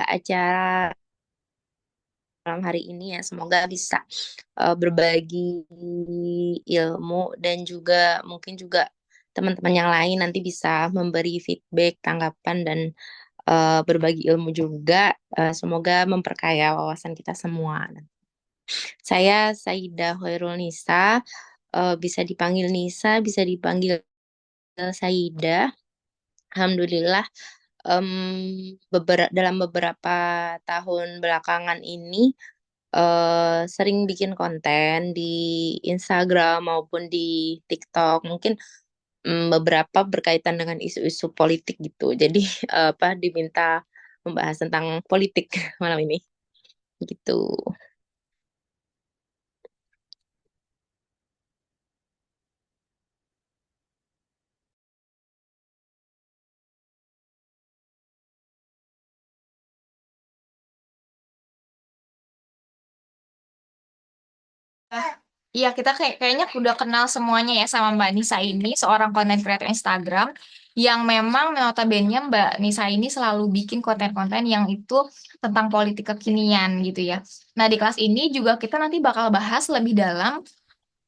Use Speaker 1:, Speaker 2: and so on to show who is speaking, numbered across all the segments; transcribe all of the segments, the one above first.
Speaker 1: acara malam hari ini ya. Semoga bisa berbagi ilmu dan juga mungkin juga teman-teman yang lain nanti bisa memberi feedback, tanggapan dan berbagi ilmu juga. Semoga memperkaya wawasan kita semua. Saya Saidah Hoirul Nisa, bisa dipanggil Nisa, bisa dipanggil Saidah. Alhamdulillah, dalam beberapa tahun belakangan ini sering bikin konten di Instagram maupun di TikTok. Mungkin beberapa berkaitan dengan isu-isu politik gitu. Jadi diminta membahas tentang politik malam ini gitu.
Speaker 2: Iya, kita kayaknya udah kenal semuanya ya sama Mbak Nisa ini, seorang content creator Instagram yang memang notabene Mbak Nisa ini selalu bikin konten-konten yang itu tentang politik kekinian gitu ya. Nah, di kelas ini juga kita nanti bakal bahas lebih dalam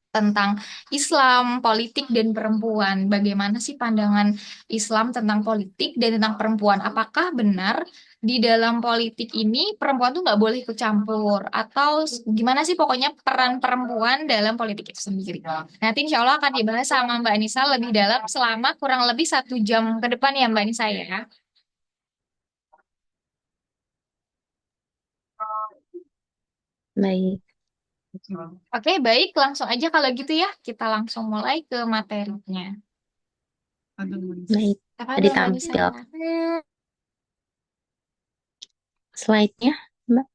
Speaker 2: tentang Islam, politik, dan perempuan. Bagaimana sih pandangan Islam tentang politik dan tentang perempuan? Apakah benar di dalam politik ini perempuan tuh nggak boleh ikut campur? Atau gimana sih pokoknya peran perempuan dalam politik itu sendiri? Nanti insya Allah akan dibahas sama Mbak Nisa lebih dalam selama kurang lebih 1 jam ke depan ya Mbak Nisa ya.
Speaker 1: Baik,
Speaker 2: Oke, baik. Langsung aja kalau gitu ya. Kita langsung mulai ke materinya.
Speaker 1: baik.
Speaker 2: Apa
Speaker 1: Tadi
Speaker 2: dulu Mbak Nisa?
Speaker 1: tampil slide-nya, Mbak.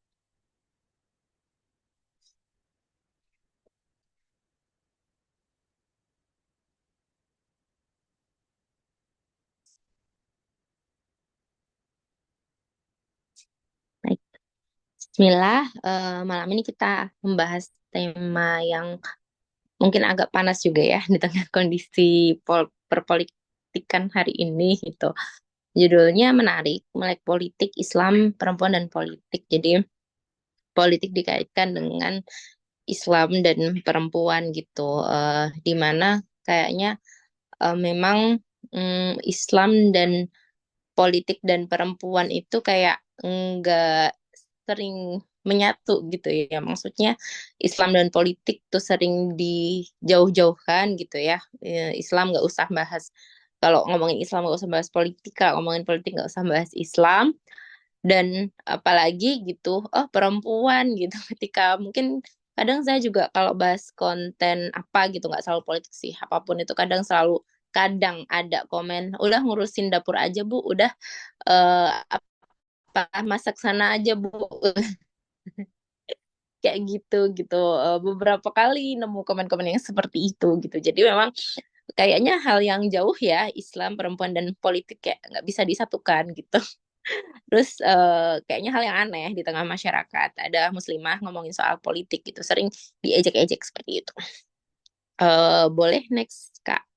Speaker 1: Baik. Bismillah, malam ini kita membahas tema yang mungkin agak panas juga ya di tengah kondisi perpolitikan hari ini gitu. Judulnya menarik, Melek Politik Islam, Perempuan dan Politik. Jadi politik dikaitkan dengan Islam dan perempuan gitu. Di mana kayaknya memang Islam dan politik dan perempuan itu kayak nggak sering menyatu gitu ya. Maksudnya Islam dan politik tuh sering dijauh-jauhkan gitu ya. Islam nggak usah bahas. Kalau ngomongin Islam nggak usah bahas politik, kalau ngomongin politik nggak usah bahas Islam. Dan apalagi gitu, oh perempuan gitu. Ketika mungkin kadang saya juga kalau bahas konten apa gitu, nggak selalu politik sih, apapun itu kadang ada komen, udah ngurusin dapur aja Bu, udah apa masak sana aja Bu. Kayak gitu gitu. Beberapa kali nemu komen-komen yang seperti itu gitu. Jadi memang kayaknya hal yang jauh ya, Islam, perempuan dan politik kayak nggak bisa disatukan gitu. Terus kayaknya hal yang aneh di tengah masyarakat ada muslimah ngomongin soal politik gitu, sering diejek-ejek seperti itu. Boleh next Kak.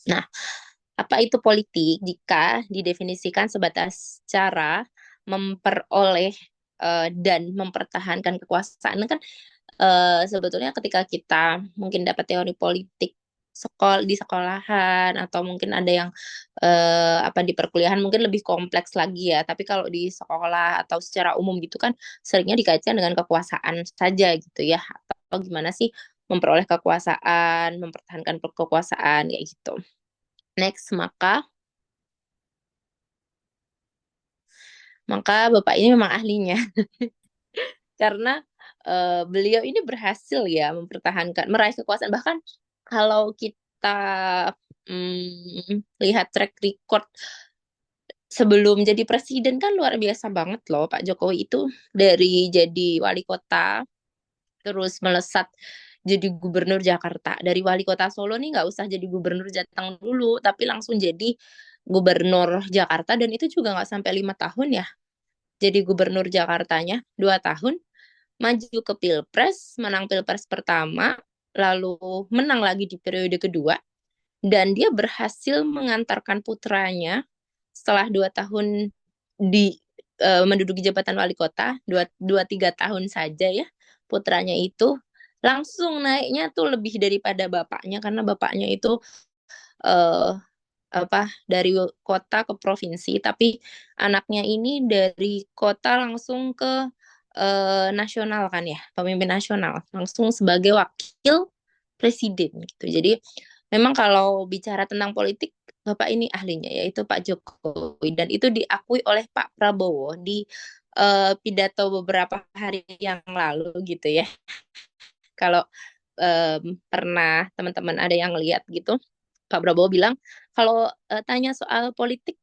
Speaker 1: Nah, apa itu politik? Jika didefinisikan sebatas cara memperoleh dan mempertahankan kekuasaan, kan sebetulnya ketika kita mungkin dapat teori politik di sekolahan atau mungkin ada yang di perkuliahan mungkin lebih kompleks lagi ya. Tapi kalau di sekolah atau secara umum gitu kan seringnya dikaitkan dengan kekuasaan saja gitu ya. Atau gimana sih memperoleh kekuasaan, mempertahankan kekuasaan kayak gitu. Next, maka Bapak ini memang ahlinya karena beliau ini berhasil ya mempertahankan meraih kekuasaan, bahkan kalau kita lihat track record sebelum jadi presiden kan luar biasa banget loh Pak Jokowi itu, dari jadi wali kota terus melesat jadi gubernur Jakarta. Dari wali kota Solo nih nggak usah jadi gubernur Jateng dulu tapi langsung jadi gubernur Jakarta, dan itu juga nggak sampai 5 tahun ya jadi gubernur Jakartanya, 2 tahun. Maju ke pilpres, menang pilpres pertama, lalu menang lagi di periode kedua, dan dia berhasil mengantarkan putranya setelah 2 tahun di menduduki jabatan wali kota, dua tiga tahun saja ya, putranya itu langsung naiknya tuh lebih daripada bapaknya, karena bapaknya itu eh, apa dari kota ke provinsi, tapi anaknya ini dari kota langsung ke nasional kan ya, pemimpin nasional, langsung sebagai wakil presiden gitu. Jadi memang kalau bicara tentang politik, Bapak ini ahlinya yaitu Pak Jokowi, dan itu diakui oleh Pak Prabowo di pidato beberapa hari yang lalu gitu ya. Kalau pernah teman-teman ada yang lihat gitu, Pak Prabowo bilang kalau tanya soal politik,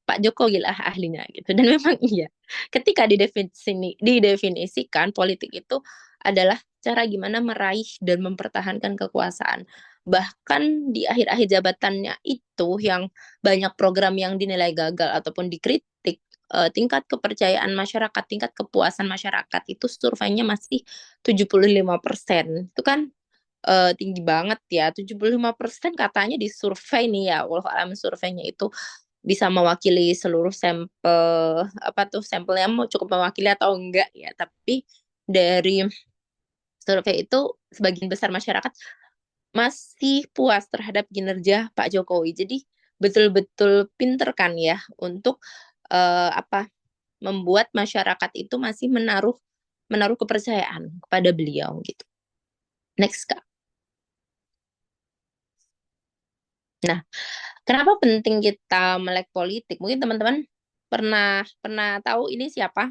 Speaker 1: Pak Jokowi lah ahlinya gitu. Dan memang iya. Ketika didefinisikan politik itu adalah cara gimana meraih dan mempertahankan kekuasaan. Bahkan di akhir-akhir jabatannya itu yang banyak program yang dinilai gagal ataupun dikritik, tingkat kepercayaan masyarakat, tingkat kepuasan masyarakat itu surveinya masih 75%. Itu kan tinggi banget ya. 75% katanya di survei nih ya. Walau alam surveinya itu bisa mewakili seluruh sampel, apa tuh sampelnya mau cukup mewakili atau enggak ya. Tapi dari survei itu sebagian besar masyarakat masih puas terhadap kinerja Pak Jokowi. Jadi betul-betul pinter kan ya untuk apa membuat masyarakat itu masih menaruh menaruh kepercayaan kepada beliau gitu. Next Kak. Nah, kenapa penting kita melek politik? Mungkin teman-teman pernah pernah tahu ini siapa?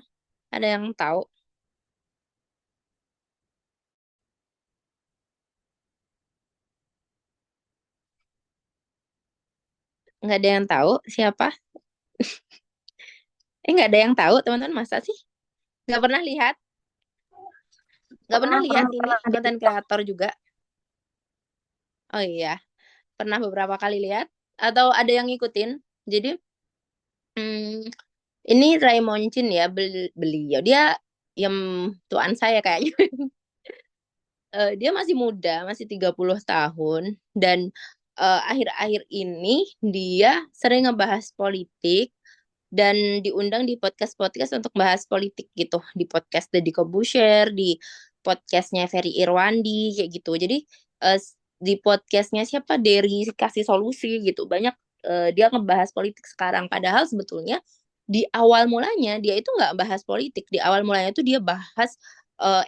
Speaker 1: Ada yang tahu? Nggak ada yang tahu siapa? Nggak ada yang tahu teman-teman, masa sih? Nggak pernah lihat? Nggak pernah
Speaker 2: Pernah,
Speaker 1: lihat
Speaker 2: pernah,
Speaker 1: ini
Speaker 2: pernah di
Speaker 1: konten
Speaker 2: TikTok.
Speaker 1: kreator juga? Oh iya, pernah beberapa kali lihat atau ada yang ngikutin. Jadi hmm, ini Raymond Chin ya, beliau dia yang tuan saya kayaknya. Dia masih muda, masih 30 tahun, dan akhir-akhir ini dia sering ngebahas politik dan diundang di podcast-podcast untuk bahas politik gitu, di podcast Deddy Corbuzier, di podcastnya Ferry Irwandi kayak gitu. Jadi di podcastnya siapa, Dery Kasih Solusi gitu, banyak dia ngebahas politik sekarang. Padahal sebetulnya di awal mulanya dia itu nggak bahas politik, di awal mulanya itu dia bahas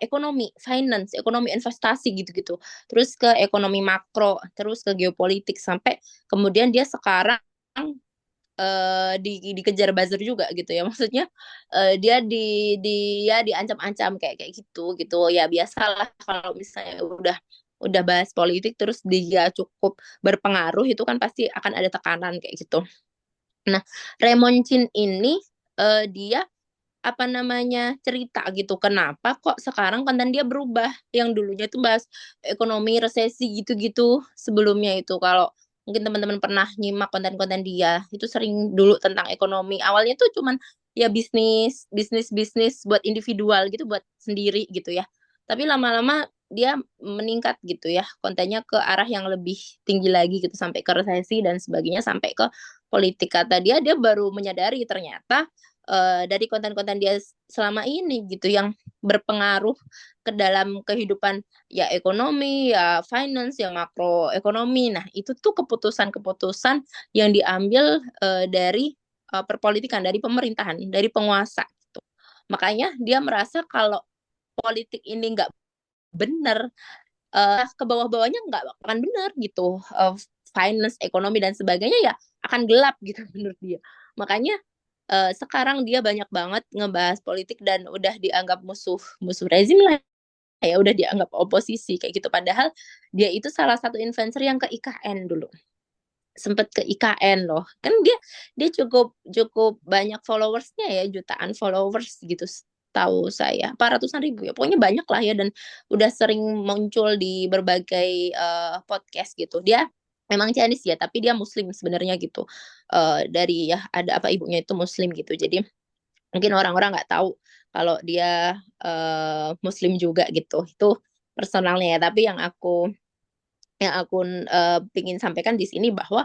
Speaker 1: ekonomi, finance, ekonomi investasi gitu-gitu. Terus ke ekonomi makro, terus ke geopolitik, sampai kemudian dia sekarang dikejar buzzer juga gitu ya. Maksudnya dia diancam-ancam kayak kayak gitu ya, biasalah kalau misalnya udah bahas politik terus dia cukup berpengaruh, itu kan pasti akan ada tekanan kayak gitu. Nah, Raymond Chin ini dia apa namanya cerita gitu, kenapa kok sekarang konten dia berubah, yang dulunya tuh bahas ekonomi resesi gitu-gitu. Sebelumnya itu kalau mungkin teman-teman pernah nyimak konten-konten dia, itu sering dulu tentang ekonomi, awalnya tuh cuman ya bisnis bisnis bisnis buat individual gitu, buat sendiri gitu ya, tapi lama-lama dia meningkat gitu ya, kontennya ke arah yang lebih tinggi lagi gitu, sampai ke resesi dan sebagainya, sampai ke politik. Kata dia baru menyadari ternyata dari konten-konten dia selama ini gitu yang berpengaruh ke dalam kehidupan ya ekonomi, ya finance, ya makroekonomi. Nah, itu tuh keputusan-keputusan yang diambil dari perpolitikan, dari pemerintahan, dari penguasa gitu. Makanya dia merasa kalau politik ini nggak benar, ke bawah-bawahnya nggak akan benar gitu. Finance, ekonomi dan sebagainya ya akan gelap gitu menurut dia. Makanya sekarang dia banyak banget ngebahas politik dan udah dianggap musuh musuh rezim lah ya, udah dianggap oposisi kayak gitu. Padahal dia itu salah satu influencer yang ke IKN dulu, sempet ke IKN loh, kan dia cukup cukup banyak followersnya ya, jutaan followers gitu tahu saya, apa ratusan ribu ya, pokoknya banyak lah ya, dan udah sering muncul di berbagai podcast gitu. Dia memang Chinese ya, tapi dia Muslim sebenarnya gitu. Dari ya ada apa ibunya itu Muslim gitu, jadi mungkin orang-orang nggak tahu kalau dia Muslim juga gitu. Itu personalnya ya. Tapi yang aku ingin sampaikan di sini bahwa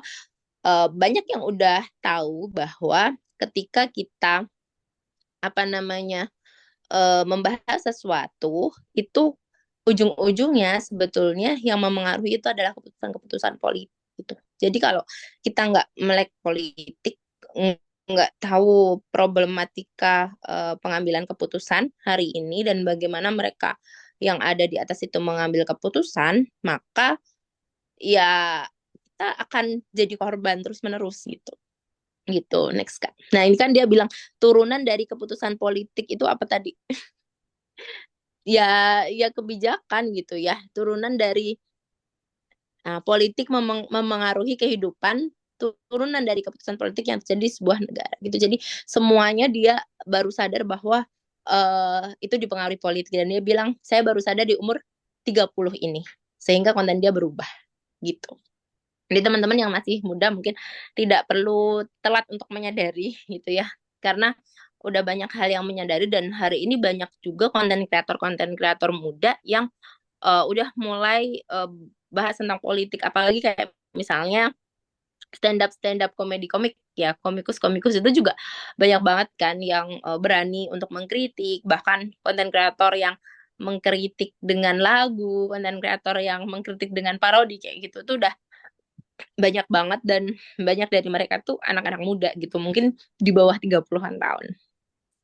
Speaker 1: banyak yang udah tahu bahwa ketika kita apa namanya membahas sesuatu itu ujung-ujungnya sebetulnya yang memengaruhi itu adalah keputusan-keputusan politik gitu. Jadi kalau kita nggak melek politik, nggak tahu problematika pengambilan keputusan hari ini dan bagaimana mereka yang ada di atas itu mengambil keputusan, maka ya kita akan jadi korban terus-menerus gitu. Gitu, next Kak. Nah, ini kan dia bilang turunan dari keputusan politik itu apa tadi? Ya kebijakan gitu ya, turunan dari politik memengaruhi kehidupan, turunan dari keputusan politik yang terjadi di sebuah negara gitu. Jadi semuanya dia baru sadar bahwa itu dipengaruhi politik dan dia bilang saya baru sadar di umur 30 ini sehingga konten dia berubah gitu. Jadi teman-teman yang masih muda mungkin tidak perlu telat untuk menyadari gitu ya. Karena udah banyak hal yang menyadari dan hari ini banyak juga konten kreator muda yang udah mulai bahas tentang politik apalagi kayak misalnya stand up komik ya komikus itu juga banyak banget kan yang berani untuk mengkritik bahkan konten kreator yang mengkritik dengan lagu konten kreator yang mengkritik dengan parodi kayak gitu tuh udah banyak banget dan banyak dari mereka tuh anak-anak muda gitu mungkin di bawah 30-an tahun.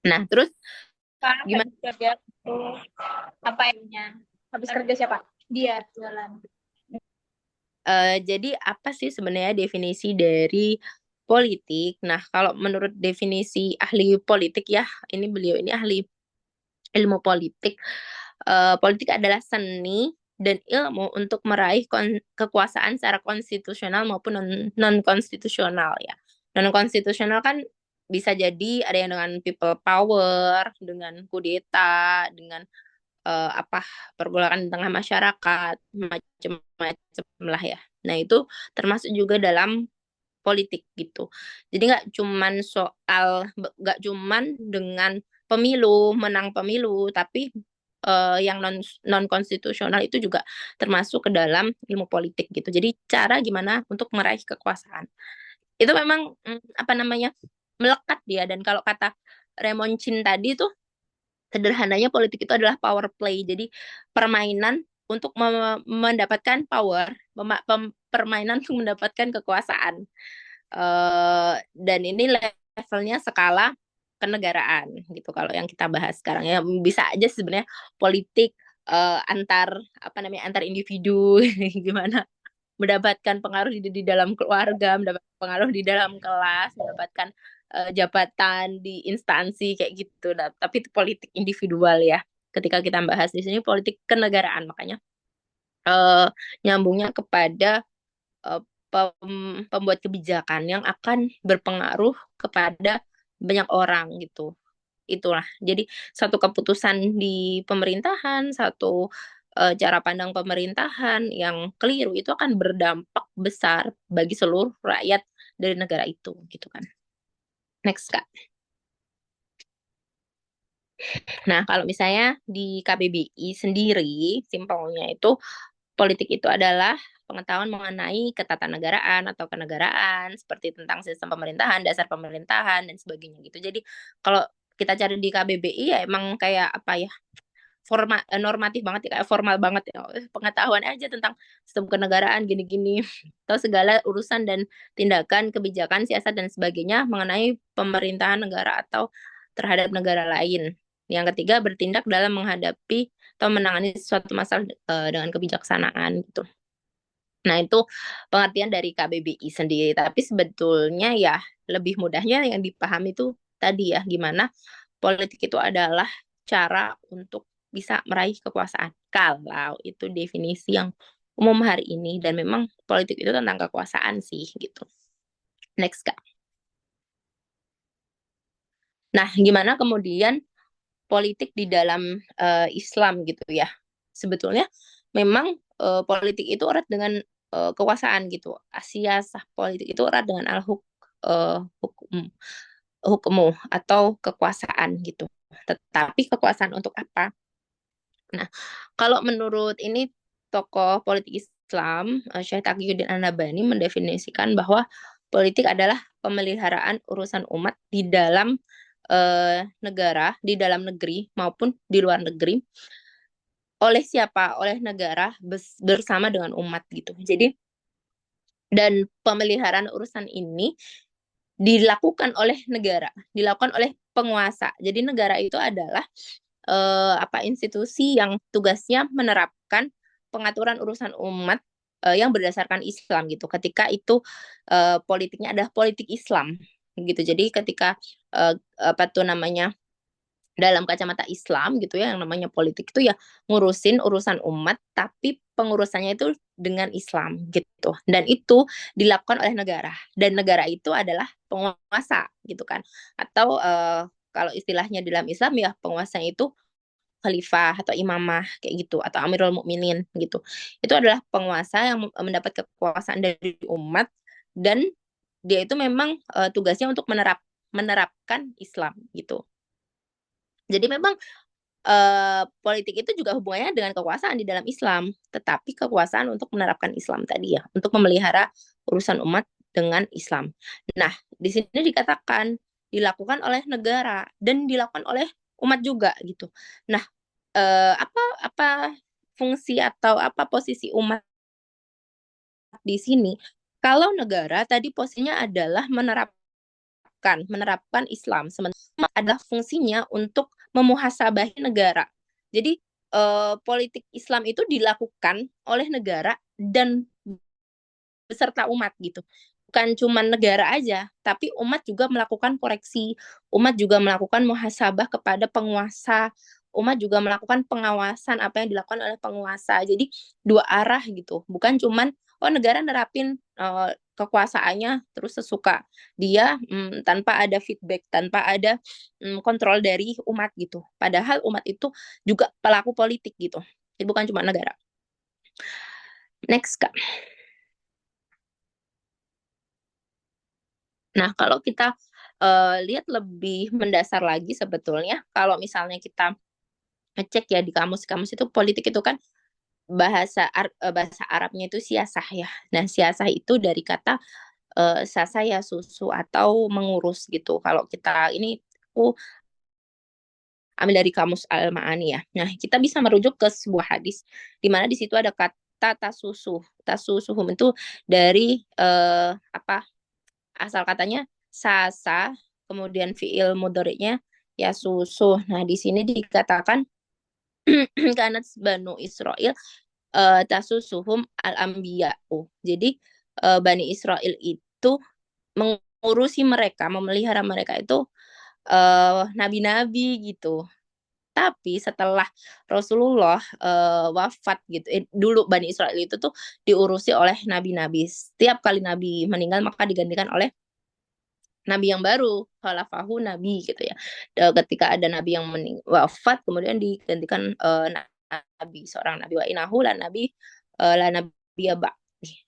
Speaker 1: Nah terus
Speaker 2: Kak,
Speaker 1: gimana.
Speaker 2: tadi dia tuh apa ya? Habis kerja siapa? Dia jalan.
Speaker 1: Jadi apa sih sebenarnya definisi dari politik? Nah, kalau menurut definisi ahli politik ya, ini beliau ini ahli ilmu politik. Politik adalah seni dan ilmu untuk meraih kekuasaan secara konstitusional maupun non konstitusional ya. Non konstitusional kan bisa jadi ada yang dengan people power, dengan kudeta, dengan apa pergolakan di tengah masyarakat macam-macam lah ya. Nah itu termasuk juga dalam politik gitu. Jadi nggak cuman dengan pemilu menang pemilu, tapi yang non konstitusional itu juga termasuk ke dalam ilmu politik gitu. Jadi cara gimana untuk meraih kekuasaan itu memang apa namanya melekat dia dan kalau kata Raymond Chin tadi tuh sederhananya politik itu adalah power play. Jadi permainan untuk mendapatkan power, permainan untuk mendapatkan kekuasaan. Dan ini levelnya skala kenegaraan gitu kalau yang kita bahas sekarang ya bisa aja sebenarnya politik antar apa namanya antar individu gimana mendapatkan pengaruh di dalam keluarga, mendapatkan pengaruh di dalam kelas, mendapatkan jabatan di instansi kayak gitu. Nah, tapi itu politik individual ya. Ketika kita bahas di sini politik kenegaraan, makanya eh, nyambungnya kepada eh, pembuat kebijakan yang akan berpengaruh kepada banyak orang gitu. Itulah. Jadi satu keputusan di pemerintahan, satu cara pandang pemerintahan yang keliru itu akan berdampak besar bagi seluruh rakyat dari negara itu gitu kan. Next Kak. Nah, kalau misalnya di KBBI sendiri, simpelnya itu politik itu adalah pengetahuan mengenai ketatanegaraan atau kenegaraan, seperti tentang sistem pemerintahan, dasar pemerintahan, dan sebagainya gitu. Jadi, kalau kita cari di KBBI ya emang kayak apa ya, normatif banget ya, kayak formal banget ya. Pengetahuan aja tentang sistem kenegaraan gini-gini, atau segala urusan dan tindakan, kebijakan, siasat, dan sebagainya mengenai pemerintahan negara atau terhadap negara lain. Yang ketiga, bertindak dalam menghadapi atau menangani suatu masalah dengan kebijaksanaan gitu. Nah, itu pengertian dari KBBI sendiri. Tapi sebetulnya ya lebih mudahnya yang dipahami itu tadi ya, gimana politik itu adalah cara untuk bisa meraih kekuasaan. Kalau itu definisi yang umum hari ini dan memang politik itu tentang kekuasaan sih gitu. Next Kak. Nah, gimana kemudian politik di dalam Islam gitu ya. Sebetulnya memang politik itu erat dengan kekuasaan gitu. Siasah politik itu erat dengan hukum hukmu atau kekuasaan gitu. Tetapi kekuasaan untuk apa? Nah, kalau menurut ini tokoh politik Islam, Syekh Taqiyuddin An-Nabhani mendefinisikan bahwa politik adalah pemeliharaan urusan umat di dalam negara, di dalam negeri maupun di luar negeri oleh siapa? Oleh negara bersama dengan umat gitu. Jadi dan pemeliharaan urusan ini dilakukan oleh negara, dilakukan oleh penguasa. Jadi negara itu adalah institusi yang tugasnya menerapkan pengaturan urusan umat yang berdasarkan Islam gitu. Ketika itu politiknya adalah politik Islam gitu. Jadi ketika apa tuh namanya dalam kacamata Islam gitu ya, yang namanya politik itu ya ngurusin urusan umat, tapi pengurusannya itu dengan Islam gitu. Dan itu dilakukan oleh negara. Dan negara itu adalah penguasa gitu kan. Atau kalau istilahnya dalam Islam ya penguasanya itu khalifah atau imamah kayak gitu atau Amirul Mukminin gitu. Itu adalah penguasa yang mendapat kekuasaan dari umat dan dia itu memang tugasnya untuk menerapkan Islam gitu. Jadi memang politik itu juga hubungannya dengan kekuasaan di dalam Islam, tetapi kekuasaan untuk menerapkan Islam tadi ya, untuk memelihara urusan umat dengan Islam. Nah, di sini dikatakan dilakukan oleh negara dan dilakukan oleh umat juga gitu. Nah, apa apa fungsi atau apa posisi umat di sini? Kalau negara tadi posisinya adalah menerapkan Islam, sementara adalah fungsinya untuk memuhasabahi negara. Jadi politik Islam itu dilakukan oleh negara dan beserta umat gitu. Bukan cuma negara aja, tapi umat juga melakukan koreksi, umat juga melakukan muhasabah kepada penguasa, umat juga melakukan pengawasan apa yang dilakukan oleh penguasa. Jadi dua arah gitu, bukan cuman oh negara nerapin kekuasaannya terus sesuka dia tanpa ada feedback, tanpa ada kontrol dari umat gitu. Padahal umat itu juga pelaku politik gitu. Jadi bukan cuma negara. Next, Kak. Nah, kalau kita lihat lebih mendasar lagi sebetulnya, kalau misalnya kita ngecek ya di kamus-kamus itu politik itu kan bahasa Arabnya itu siasah ya. Nah, siasah itu dari kata sasa ya susu atau mengurus gitu. Kalau kita ini aku ambil dari kamus Al-Ma'ani ya. Nah, kita bisa merujuk ke sebuah hadis di mana di situ ada kata tasusuh. Tasusuhum itu dari apa asal katanya sasa, kemudian fiil mudhari'nya ya susuh. Nah, di sini dikatakan karena Banu Israel tasusuhum al-anbiya'u. Jadi Bani Israel itu mengurusi mereka, memelihara mereka itu nabi-nabi gitu. Tapi setelah Rasulullah wafat gitu, dulu Bani Israel itu tuh diurusi oleh nabi-nabi. Setiap kali nabi meninggal maka digantikan oleh nabi yang baru, khalafahu nabi gitu ya. Ketika ada nabi yang wafat kemudian digantikan nabi seorang nabi wa inahu la nabi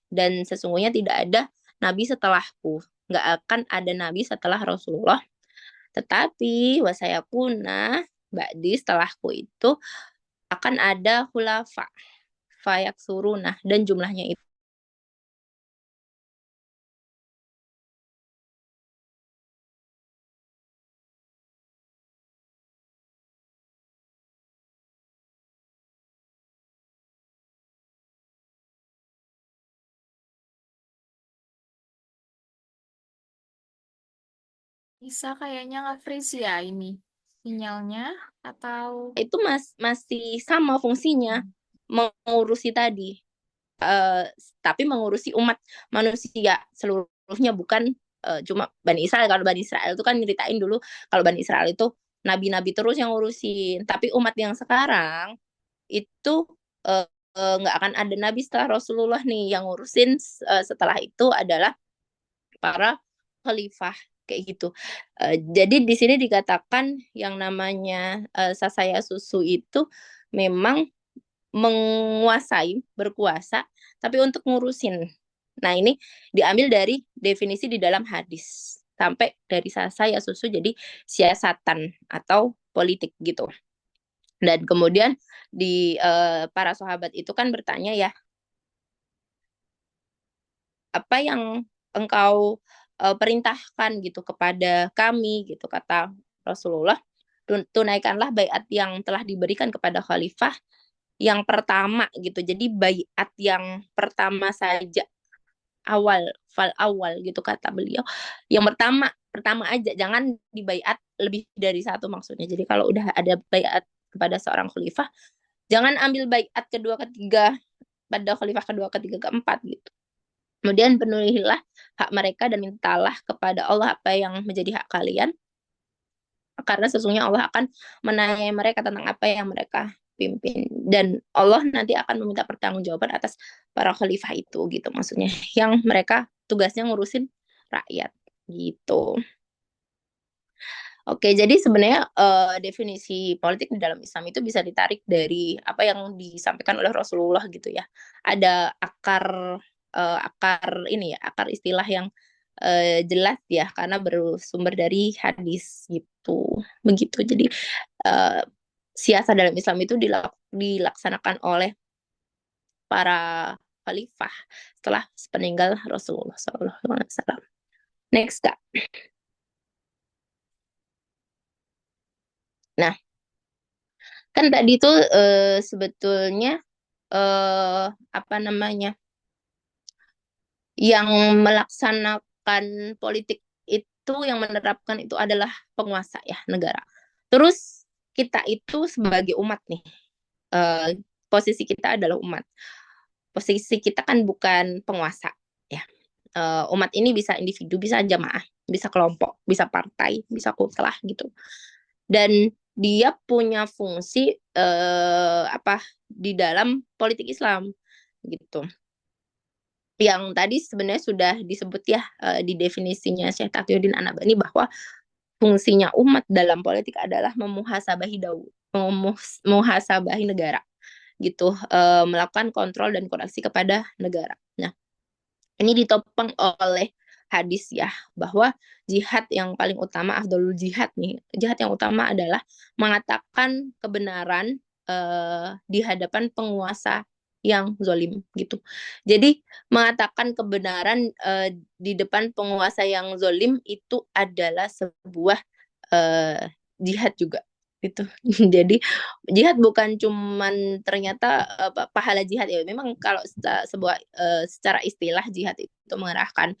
Speaker 1: dan sesungguhnya tidak ada nabi setelahku, nggak akan ada nabi setelah Rasulullah, tetapi wasayakuna ba'di setelahku itu akan ada khulafa fayak surunah dan jumlahnya itu
Speaker 2: Bisa kayaknya nge-freeze ya ini sinyalnya atau
Speaker 1: masih sama fungsinya mengurusi tadi. eh, tapi mengurusi umat manusia seluruhnya bukan cuma Bani Israel. Kalau Bani Israel itu kan nyeritain dulu kalau Bani Israel itu nabi-nabi terus yang ngurusin, tapi umat yang sekarang itu eh, nggak akan ada nabi setelah Rasulullah nih yang ngurusin. Setelah itu adalah para khalifah kayak gitu. Jadi di sini dikatakan yang namanya sasaya susu itu memang menguasai, berkuasa, tapi untuk ngurusin. Nah, ini diambil dari definisi di dalam hadis. Sampai dari sasa ya susu jadi siasatan atau politik gitu. Dan kemudian di para sahabat itu kan bertanya ya, apa yang engkau perintahkan gitu kepada kami gitu, kata Rasulullah. Tunaikanlah baiat yang telah diberikan kepada khalifah yang pertama gitu. Jadi baiat yang pertama saja, awal, fal awal gitu kata beliau. Yang pertama, pertama aja, jangan dibaiat lebih dari satu maksudnya. Jadi kalau udah ada baiat kepada seorang khalifah, jangan ambil baiat kedua, ketiga pada khalifah kedua, ketiga, keempat gitu. Kemudian penuhilah hak mereka dan mintalah kepada Allah apa yang menjadi hak kalian, karena sesungguhnya Allah akan menanyai mereka tentang apa yang mereka pimpin, dan Allah nanti akan meminta pertanggungjawaban atas para khalifah itu gitu, maksudnya yang mereka tugasnya ngurusin rakyat gitu. Oke, jadi sebenarnya definisi politik di dalam Islam itu bisa ditarik dari apa yang disampaikan oleh Rasulullah gitu ya. Ada akar ini ya, akar istilah yang jelas ya, karena bersumber dari hadis gitu. Begitu. Jadi eh, siasa dalam Islam itu dilaksanakan oleh para khalifah setelah sepeninggal Rasulullah SAW. Next, Kak. Nah, kan tadi tuh sebetulnya apa namanya, yang melaksanakan politik itu, yang menerapkan itu adalah penguasa ya, negara. Terus kita itu sebagai umat nih, eh, posisi kita adalah umat. Posisi kita kan bukan penguasa ya. Umat ini bisa individu, bisa jamaah, bisa kelompok, bisa partai, bisa kutlah gitu. Dan dia punya fungsi apa di dalam politik Islam gitu. Yang tadi sebenarnya sudah disebut ya di definisinya Syekh Taqiyuddin An-Nabhani, bahwa fungsinya umat dalam politik adalah memuhasabahi negara gitu, melakukan kontrol dan koreksi kepada negara. Nah, ini ditopang oleh hadis ya, bahwa jihad yang paling utama, afdolul jihad nih, jihad yang utama adalah mengatakan kebenaran di hadapan penguasa yang zolim gitu. Jadi mengatakan kebenaran di depan penguasa yang zolim itu adalah sebuah jihad juga gitu. Jadi jihad bukan cuman ternyata pahala jihad ya. Memang kalau secara istilah jihad itu mengerahkan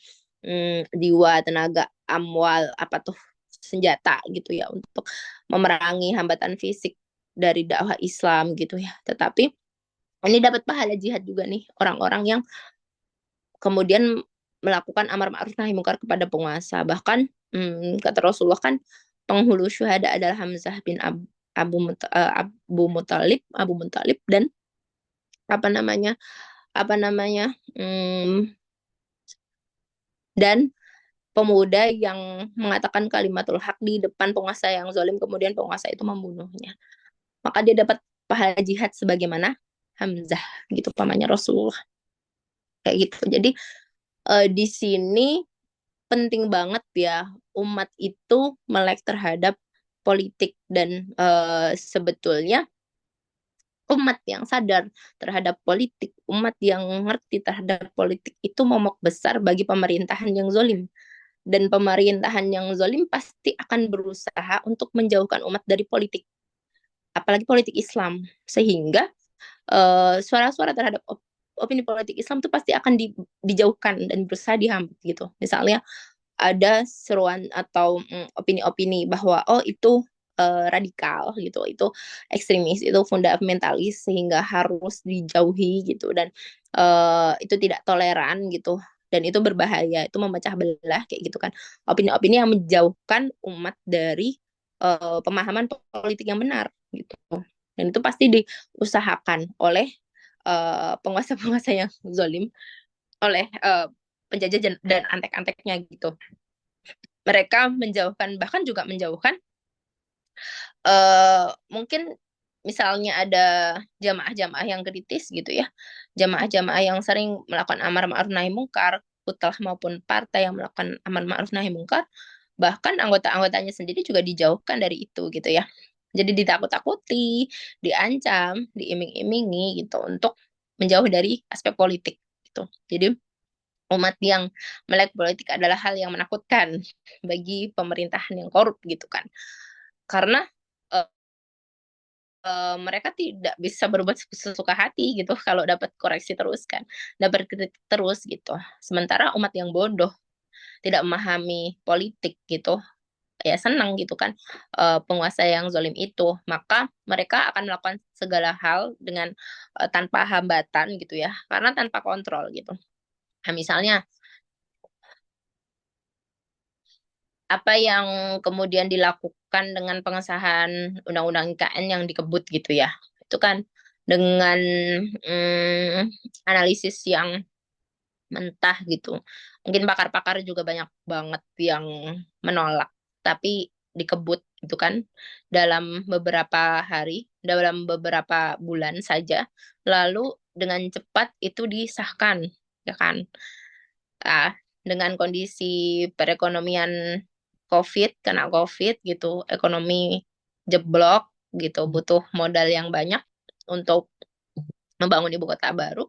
Speaker 1: jiwa, tenaga, amwal, apa tuh, senjata gitu ya, untuk memerangi hambatan fisik dari dakwah Islam gitu ya. Tetapi ini dapat pahala jihad juga nih orang-orang yang kemudian melakukan amar ma'ruf nahi mungkar kepada penguasa. Bahkan kata Rasulullah kan, penghulu syuhada adalah Hamzah bin Abu Muthalib, dan apa namanya, apa namanya dan pemuda yang mengatakan kalimatul haq di depan penguasa yang zalim, kemudian penguasa itu membunuhnya, maka dia dapat pahala jihad sebagaimana Hamzah gitu, pamannya Rasulullah, kayak gitu. Jadi di sini penting banget ya umat itu melek terhadap politik, dan sebetulnya umat yang sadar terhadap politik, umat yang ngerti terhadap politik itu momok besar bagi pemerintahan yang zolim. Dan pemerintahan yang zolim pasti akan berusaha untuk menjauhkan umat dari politik, apalagi politik Islam. Sehingga suara-suara terhadap opini politik Islam itu pasti akan dijauhkan dan berusaha dihambat gitu. Misalnya ada seruan atau opini-opini bahwa oh itu radikal gitu, itu ekstremis, itu fundamentalis, sehingga harus dijauhi gitu, dan itu tidak toleran gitu, dan itu berbahaya, itu memecah belah kayak gitu kan. Opini-opini yang menjauhkan umat dari pemahaman politik yang benar gitu. Dan itu pasti diusahakan oleh penguasa-penguasa yang zalim, oleh penjajah dan antek-anteknya gitu. Mereka menjauhkan, bahkan juga menjauhkan mungkin misalnya ada jamaah-jamaah yang kritis gitu ya, jamaah-jamaah yang sering melakukan amar ma'ruf nahi mungkar, kutlah maupun partai yang melakukan amar ma'ruf nahi mungkar, bahkan anggota-anggotanya sendiri juga dijauhkan dari itu gitu ya. Jadi ditakut-takuti, diancam, diiming-imingi gitu untuk menjauh dari aspek politik gitu. Jadi umat yang melek politik adalah hal yang menakutkan bagi pemerintahan yang korup gitu kan. Karena eh, mereka tidak bisa berbuat sesuka hati gitu kalau dapat koreksi terus kan, dapat kritik terus gitu. Sementara umat yang bodoh tidak memahami politik gitu, ya senang gitu kan penguasa yang zalim itu, maka mereka akan melakukan segala hal dengan tanpa hambatan gitu ya, karena tanpa kontrol gitu. Nah, misalnya apa yang kemudian dilakukan dengan pengesahan undang-undang IKN yang dikebut gitu ya, itu kan dengan analisis yang mentah gitu. Mungkin pakar-pakar juga banyak banget yang menolak, tapi dikebut itu kan dalam beberapa hari, dalam beberapa bulan saja, lalu dengan cepat itu disahkan, ya kan? Ah, dengan kondisi perekonomian COVID, kena COVID gitu, ekonomi jeblok gitu, butuh modal yang banyak untuk membangun ibu kota baru,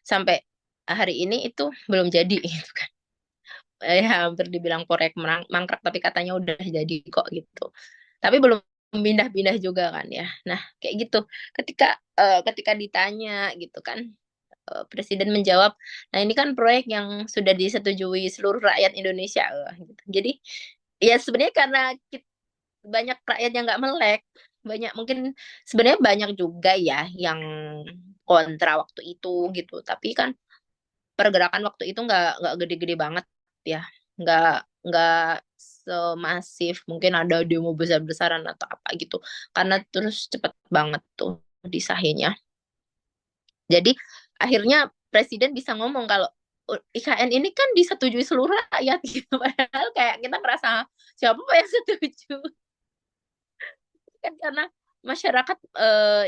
Speaker 1: sampai hari ini itu belum jadi gitu kan. Hampir dibilang proyek mangkrak tapi katanya udah jadi kok gitu. Tapi belum pindah-pindah juga kan ya. Nah, kayak gitu. Ketika ditanya gitu kan, presiden menjawab, "Nah, ini kan proyek yang sudah disetujui seluruh rakyat Indonesia." Gitu. Jadi ya sebenarnya karena banyak rakyat yang nggak melek, banyak mungkin sebenarnya banyak juga ya yang kontra waktu itu gitu. Tapi kan pergerakan waktu itu nggak gede-gede banget ya, nggak semasif mungkin ada demo besar-besaran atau apa gitu, karena terus cepet banget tuh disahinya. Jadi akhirnya presiden bisa ngomong kalau IKN ini kan disetujui seluruh rakyat gitu, padahal kayak kita ngerasa siapa yang setuju kan, karena masyarakat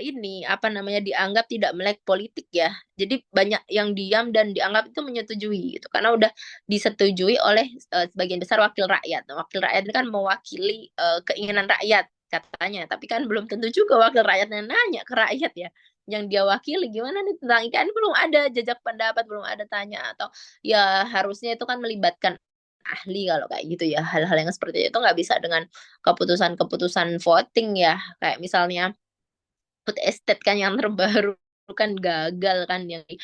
Speaker 1: ini apa namanya dianggap tidak melek politik ya. Jadi banyak yang diam dan dianggap itu menyetujui gitu karena udah disetujui oleh sebagian besar wakil rakyat. Nah, wakil rakyat ini kan mewakili keinginan rakyat katanya, tapi kan belum tentu juga wakil rakyatnya nanya ke rakyat ya. Yang dia wakili gimana nih tentang IKN, belum ada jajak pendapat, belum ada tanya, atau ya harusnya itu kan melibatkan ahli kalau kayak gitu ya. Hal-hal yang seperti itu nggak bisa dengan keputusan-keputusan voting ya, kayak misalnya food estate kan yang terbaru kan gagal kan, yang di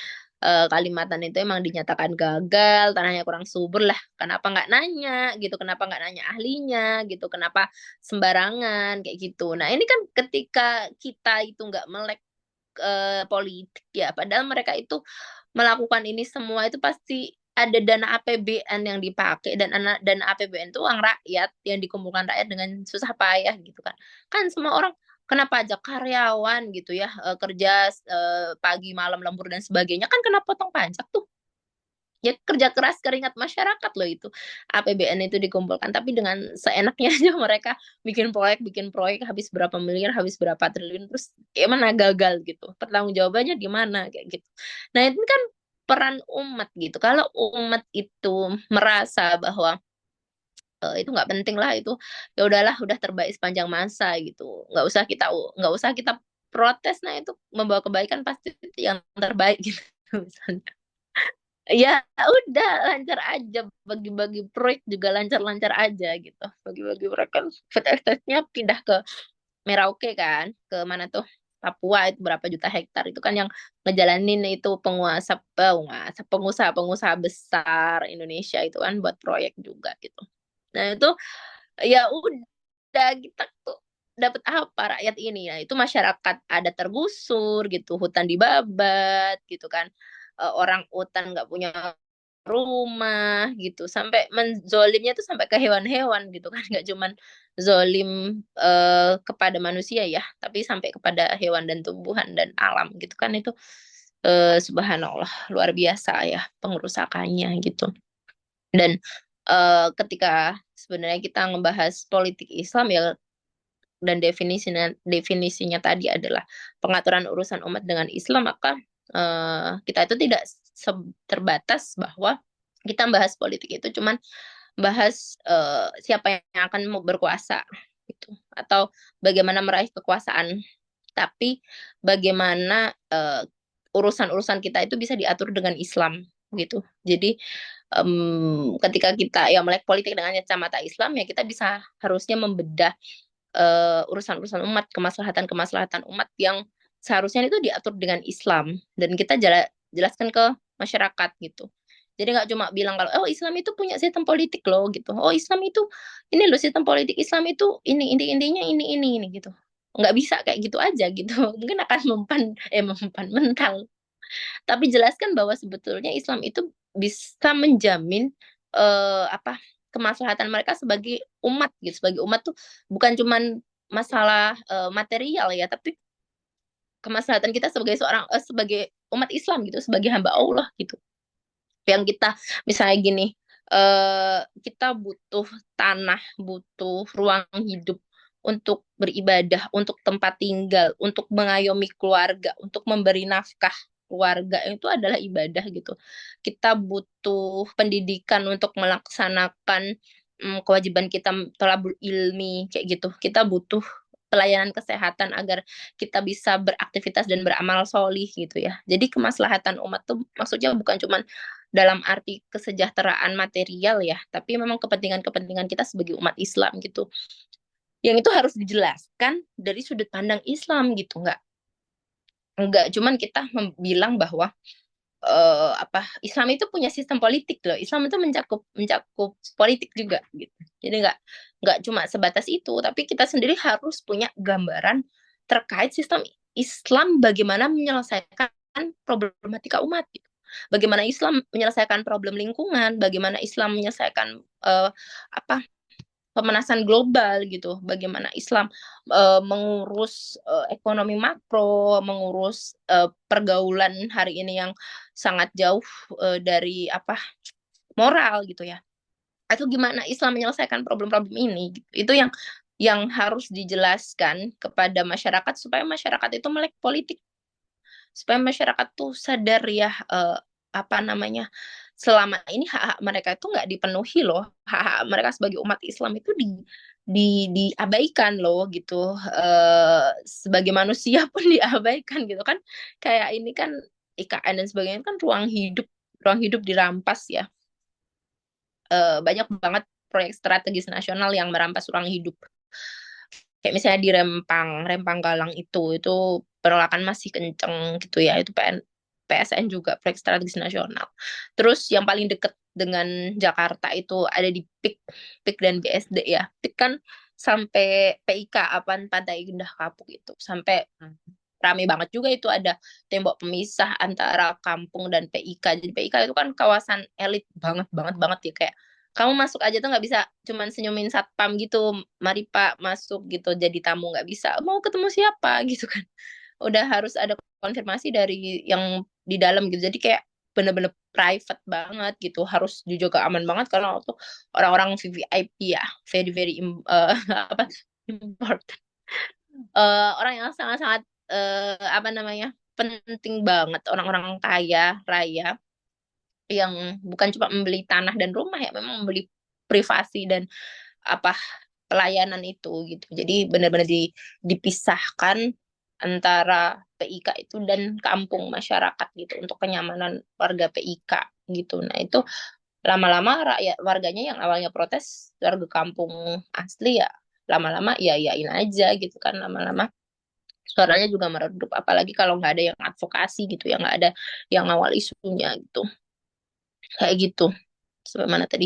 Speaker 1: Kalimantan itu emang dinyatakan gagal, tanahnya kurang subur lah, kenapa nggak nanya gitu, kenapa nggak nanya ahlinya gitu, kenapa sembarangan kayak gitu. Nah ini kan ketika kita itu nggak melek politik ya, padahal mereka itu melakukan ini semua itu pasti ada dana APBN yang dipakai, dan dana APBN itu uang rakyat yang dikumpulkan rakyat dengan susah payah gitu kan. Kan semua orang kena pajak, karyawan gitu ya, kerja pagi malam lembur dan sebagainya kan kena potong pajak tuh. Ya kerja keras keringat masyarakat loh itu. APBN itu dikumpulkan, tapi dengan seenaknya aja mereka bikin proyek habis berapa miliar, habis berapa triliun, terus kayak mana gagal gitu. Pertanggungjawabannya di mana kayak gitu. Nah, itu kan peran umat gitu. Kalau umat itu merasa bahwa itu nggak penting lah itu, ya udahlah, udah terbaik sepanjang masa gitu. Nggak usah kita protes, nah itu membawa kebaikan pasti yang terbaik gitu misalnya. Ya udah lancar aja, bagi-bagi proyek juga lancar-lancar aja gitu, bagi-bagi proyek kan. Food estate-nya pindah ke Merauke kan, ke mana tuh, Papua, itu berapa juta hektar itu kan yang ngejalanin itu pengusaha-pengusaha besar Indonesia itu kan, buat proyek juga gitu. Nah itu ya udah, kita tuh dapat apa rakyat ini, nah itu masyarakat ada tergusur gitu, hutan dibabat gitu kan. Orang hutan nggak punya rumah gitu, sampai menzolimnya tuh sampai ke hewan-hewan gitu kan, nggak cuman zolim kepada manusia ya, tapi sampai kepada hewan dan tumbuhan dan alam gitu kan. Itu subhanallah, luar biasa ya pengerusakannya gitu. Dan ketika sebenarnya kita ngebahas politik Islam ya, dan definisinya tadi adalah pengaturan urusan umat dengan Islam, maka kita itu tidak terbatas bahwa kita bahas politik itu cuman bahas siapa yang akan mau berkuasa gitu, atau bagaimana meraih kekuasaan, tapi bagaimana urusan-urusan kita itu bisa diatur dengan Islam. gitu. Jadi ketika kita ya melek politik dengan kacamata Islam ya kita bisa harusnya membedah urusan-urusan umat, kemaslahatan-kemaslahatan umat yang seharusnya itu diatur dengan Islam dan kita jelaskan ke masyarakat gitu. Jadi nggak cuma bilang kalau oh Islam itu punya sistem politik loh gitu. Oh Islam itu ini loh sistem politik Islam itu ini intinya ini gitu. Nggak bisa kayak gitu aja gitu. Mungkin akan mempan mental. Tapi jelaskan bahwa sebetulnya Islam itu bisa menjamin apa kemaslahatan mereka sebagai umat gitu. Sebagai umat tuh bukan cuman masalah material ya, tapi kemaslahatan kita sebagai sebagai umat Islam gitu, sebagai hamba Allah gitu. Yang kita misalnya gini, kita butuh tanah, butuh ruang hidup untuk beribadah, untuk tempat tinggal, untuk mengayomi keluarga, untuk memberi nafkah keluarga itu adalah ibadah gitu. Kita butuh pendidikan untuk melaksanakan kewajiban kita thalabul ilmi kayak gitu. Kita butuh pelayanan kesehatan agar kita bisa beraktivitas dan beramal solih gitu ya. Jadi kemaslahatan umat tuh maksudnya bukan cuma dalam arti kesejahteraan material ya, tapi memang kepentingan-kepentingan kita sebagai umat Islam gitu. Yang itu harus dijelaskan dari sudut pandang Islam gitu, nggak cuman kita bilang bahwa apa Islam itu punya sistem politik loh. Islam itu mencakup mencakup politik juga gitu. Jadi nggak cuma sebatas itu, tapi kita sendiri harus punya gambaran terkait sistem Islam bagaimana menyelesaikan problematika umat gitu. Bagaimana Islam menyelesaikan problem lingkungan, bagaimana Islam menyelesaikan apa pemanasan global gitu. Bagaimana Islam mengurus ekonomi makro, mengurus pergaulan hari ini yang sangat jauh dari apa moral gitu ya. Itu gimana Islam menyelesaikan problem-problem ini gitu. Itu yang harus dijelaskan kepada masyarakat supaya masyarakat itu melek politik, supaya masyarakat tuh sadar ya apa namanya selama ini hak-hak mereka itu nggak dipenuhi loh, hak-hak mereka sebagai umat Islam itu diabaikan loh gitu, sebagai manusia pun diabaikan gitu kan, kayak ini kan IKN dan sebagainya kan ruang hidup dirampas ya. Banyak banget proyek strategis nasional yang merampas ruang hidup kayak misalnya di Rempang Galang itu penolakan masih kenceng gitu ya. Itu PSN juga proyek strategis nasional. Terus yang paling deket dengan Jakarta itu ada di PIK dan BSD ya. PIK kan sampai PIK apa Pantai Indah Kapuk itu sampai rame banget juga. Itu ada tembok pemisah antara kampung dan PIK. Jadi PIK itu kan kawasan elit banget banget banget ya, kayak kamu masuk aja tuh nggak bisa cuman senyumin satpam gitu, mari Pak masuk gitu jadi tamu, nggak bisa, mau ketemu siapa gitu kan, udah harus ada konfirmasi dari yang di dalam gitu. Jadi kayak bener-bener private banget gitu, harus dijaga aman banget karena waktu orang-orang VVIP ya, very very apa important. Orang yang sangat-sangat apa namanya penting banget, orang-orang kaya raya yang bukan cuma membeli tanah dan rumah ya, memang membeli privasi dan apa pelayanan itu gitu. Jadi benar-benar dipisahkan antara PIK itu dan kampung masyarakat gitu untuk kenyamanan warga PIK gitu. Nah, itu lama-lama rakyat warganya yang awalnya protes, warga kampung asli ya lama-lama ya yain aja gitu kan, lama-lama suaranya juga meredup, apalagi kalau nggak ada yang advokasi gitu ya, nggak ada yang ngawal isunya gitu kayak gitu. Sampai mana tadi?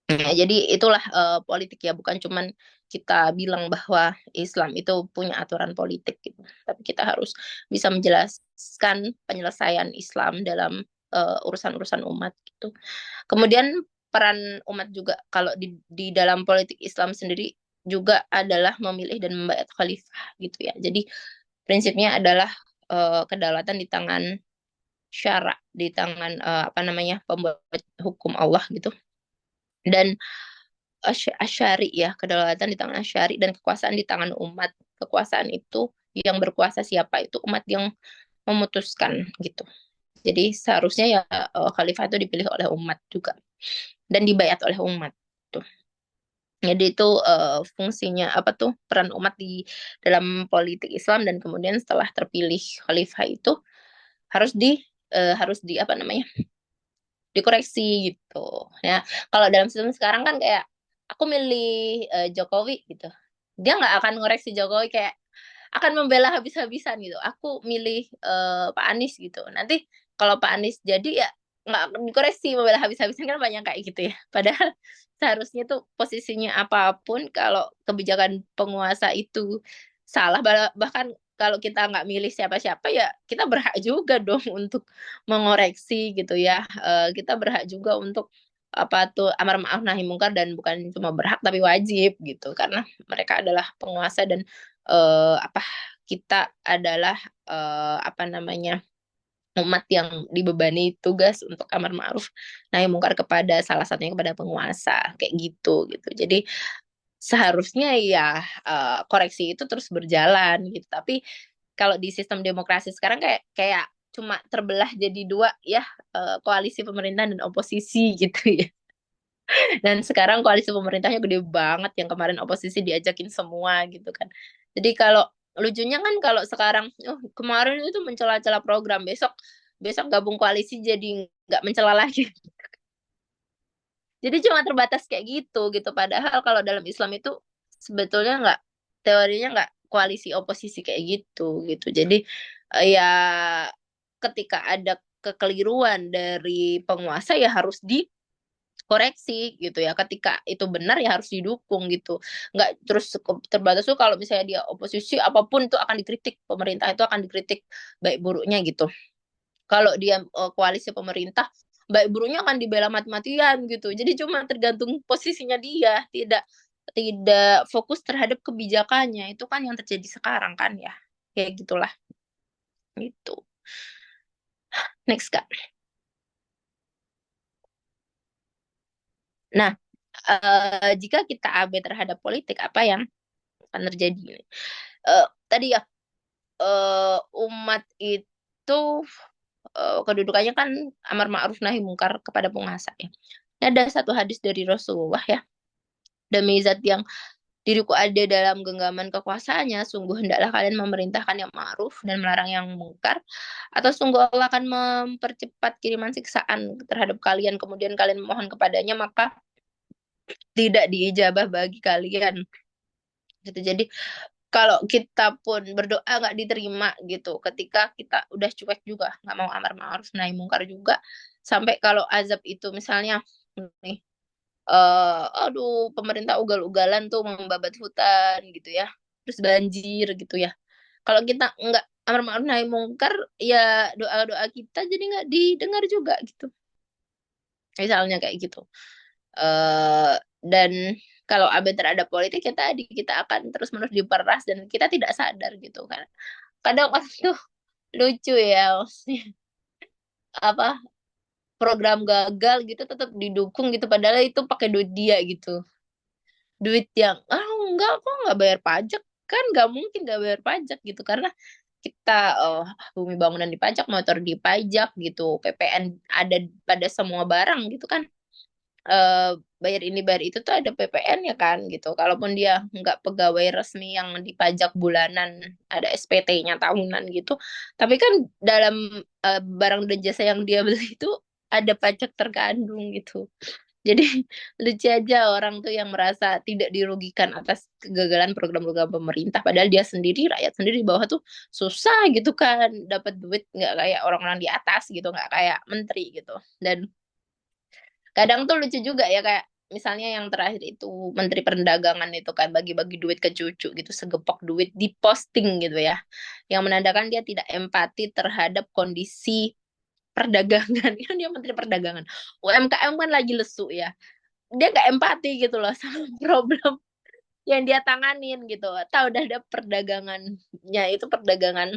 Speaker 1: Nah, jadi itulah politik ya, bukan cuman kita bilang bahwa Islam itu punya aturan politik gitu, tapi kita harus bisa menjelaskan penyelesaian Islam dalam urusan-urusan umat gitu. Kemudian peran umat juga kalau di dalam politik Islam sendiri juga adalah memilih dan membayar khalifah gitu ya. Jadi prinsipnya adalah kedaulatan di tangan syara, di tangan apa namanya pembuat hukum Allah gitu. Dan asyari ya, kedaulatan di tangan asyari dan kekuasaan di tangan umat. Kekuasaan itu yang berkuasa siapa, itu umat yang memutuskan gitu. Jadi seharusnya ya khalifah itu dipilih oleh umat juga dan dibayat oleh umat tuh. Jadi itu fungsinya apa tuh, peran umat di dalam politik Islam. Dan kemudian setelah terpilih khalifah itu harus harus di apa namanya dikoreksi gitu ya. Kalau dalam sistem sekarang kan kayak aku milih Jokowi gitu, dia nggak akan ngoreksi Jokowi kayak akan membela habis-habisan gitu. Aku milih Pak Anies gitu, nanti kalau Pak Anies jadi ya nggak akan dikoreksi membela habis-habisan, kan banyak kayak gitu ya. Padahal seharusnya tuh posisinya apapun, kalau kebijakan penguasa itu salah, bahkan kalau kita nggak milih siapa-siapa ya kita berhak juga dong untuk mengoreksi gitu ya. Kita berhak juga untuk apa tuh amar ma'ruf nahi mungkar, dan bukan cuma berhak tapi wajib gitu, karena mereka adalah penguasa, dan apa kita adalah apa namanya umat yang dibebani tugas untuk amar ma'ruf nahi mungkar kepada salah satunya kepada penguasa kayak gitu gitu. Jadi seharusnya ya koreksi itu terus berjalan gitu. Tapi kalau di sistem demokrasi sekarang kayak kayak cuma terbelah jadi dua ya, koalisi pemerintahan dan oposisi gitu ya. Dan sekarang koalisi pemerintahnya gede banget, yang kemarin oposisi diajakin semua gitu kan. Jadi kalau lucunya kan kalau sekarang, oh kemarin itu mencela-cela program, besok besok gabung koalisi jadi nggak mencela lagi. Jadi cuma terbatas kayak gitu gitu. Padahal kalau dalam Islam itu sebetulnya nggak, teorinya nggak koalisi oposisi kayak gitu gitu. Jadi ya ketika ada kekeliruan dari penguasa ya harus dikoreksi gitu ya. Ketika itu benar ya harus didukung gitu. Nggak terus terbatas tuh kalau misalnya dia oposisi apapun itu akan dikritik, pemerintah itu akan dikritik baik buruknya gitu. Kalau dia koalisi pemerintah, baik buruknya akan dibela mati-matian gitu. Jadi cuma tergantung posisinya dia, tidak tidak fokus terhadap kebijakannya. Itu kan yang terjadi sekarang kan ya. Kayak gitulah gitu. Next Kak. Nah, jika kita abai terhadap politik, apa yang akan terjadi? Tadi ya, umat itu kedudukannya kan amar ma'ruf nahi mungkar kepada penguasa ya. Ada satu hadis dari Rasulullah ya, demi zat yang diriku ada dalam genggaman kekuasaannya, sungguh hendaklah kalian memerintahkan yang ma'ruf dan melarang yang mungkar, atau sungguh Allah akan mempercepat kiriman siksaan terhadap kalian, kemudian kalian memohon kepadanya, maka tidak diijabah bagi kalian. Gitu. Jadi kalau kita pun berdoa nggak diterima gitu, ketika kita udah cuek juga, nggak mau amar ma'ruf nahi mungkar juga, sampai kalau azab itu misalnya nih, aduh pemerintah ugal-ugalan tuh membabat hutan gitu ya, terus banjir gitu ya. Kalau kita nggak amar ma'ruf nahi mungkar, ya doa-doa kita jadi nggak didengar juga gitu. Misalnya kayak gitu. Dan kalau abai terhadap politik ya tadi kita akan terus-menerus diperas dan kita tidak sadar gitu kan. Kadang orang tuh lucu ya, maksudnya apa program gagal gitu tetap didukung gitu, padahal itu pakai duit dia gitu. Duit yang enggak kok nggak bayar pajak, kan nggak mungkin nggak bayar pajak gitu, karena kita bumi bangunan dipajak, motor dipajak gitu, PPN ada pada semua barang gitu kan. eh, Bayar ini bayar itu tuh ada PPN ya kan gitu. Kalaupun dia nggak pegawai resmi yang dipajak bulanan, ada SPT-nya tahunan gitu. Tapi kan dalam barang dan jasa yang dia beli itu ada pajak terkandung gitu. Jadi lucu aja orang tuh yang merasa tidak dirugikan atas kegagalan program-program pemerintah. Padahal dia sendiri, rakyat sendiri di bawah tuh susah gitu kan. Dapat duit nggak kayak orang-orang di atas gitu, nggak kayak menteri gitu. Dan kadang tuh lucu juga ya, kayak misalnya yang terakhir itu Menteri Perdagangan itu kan bagi-bagi duit ke cucu gitu, segepok duit diposting gitu ya, yang menandakan dia tidak empati terhadap kondisi perdagangan. Kan dia Menteri Perdagangan, UMKM kan lagi lesu ya, dia gak empati gitu loh sama problem yang dia tanganin gitu. Tahu udah ada perdagangannya itu perdagangan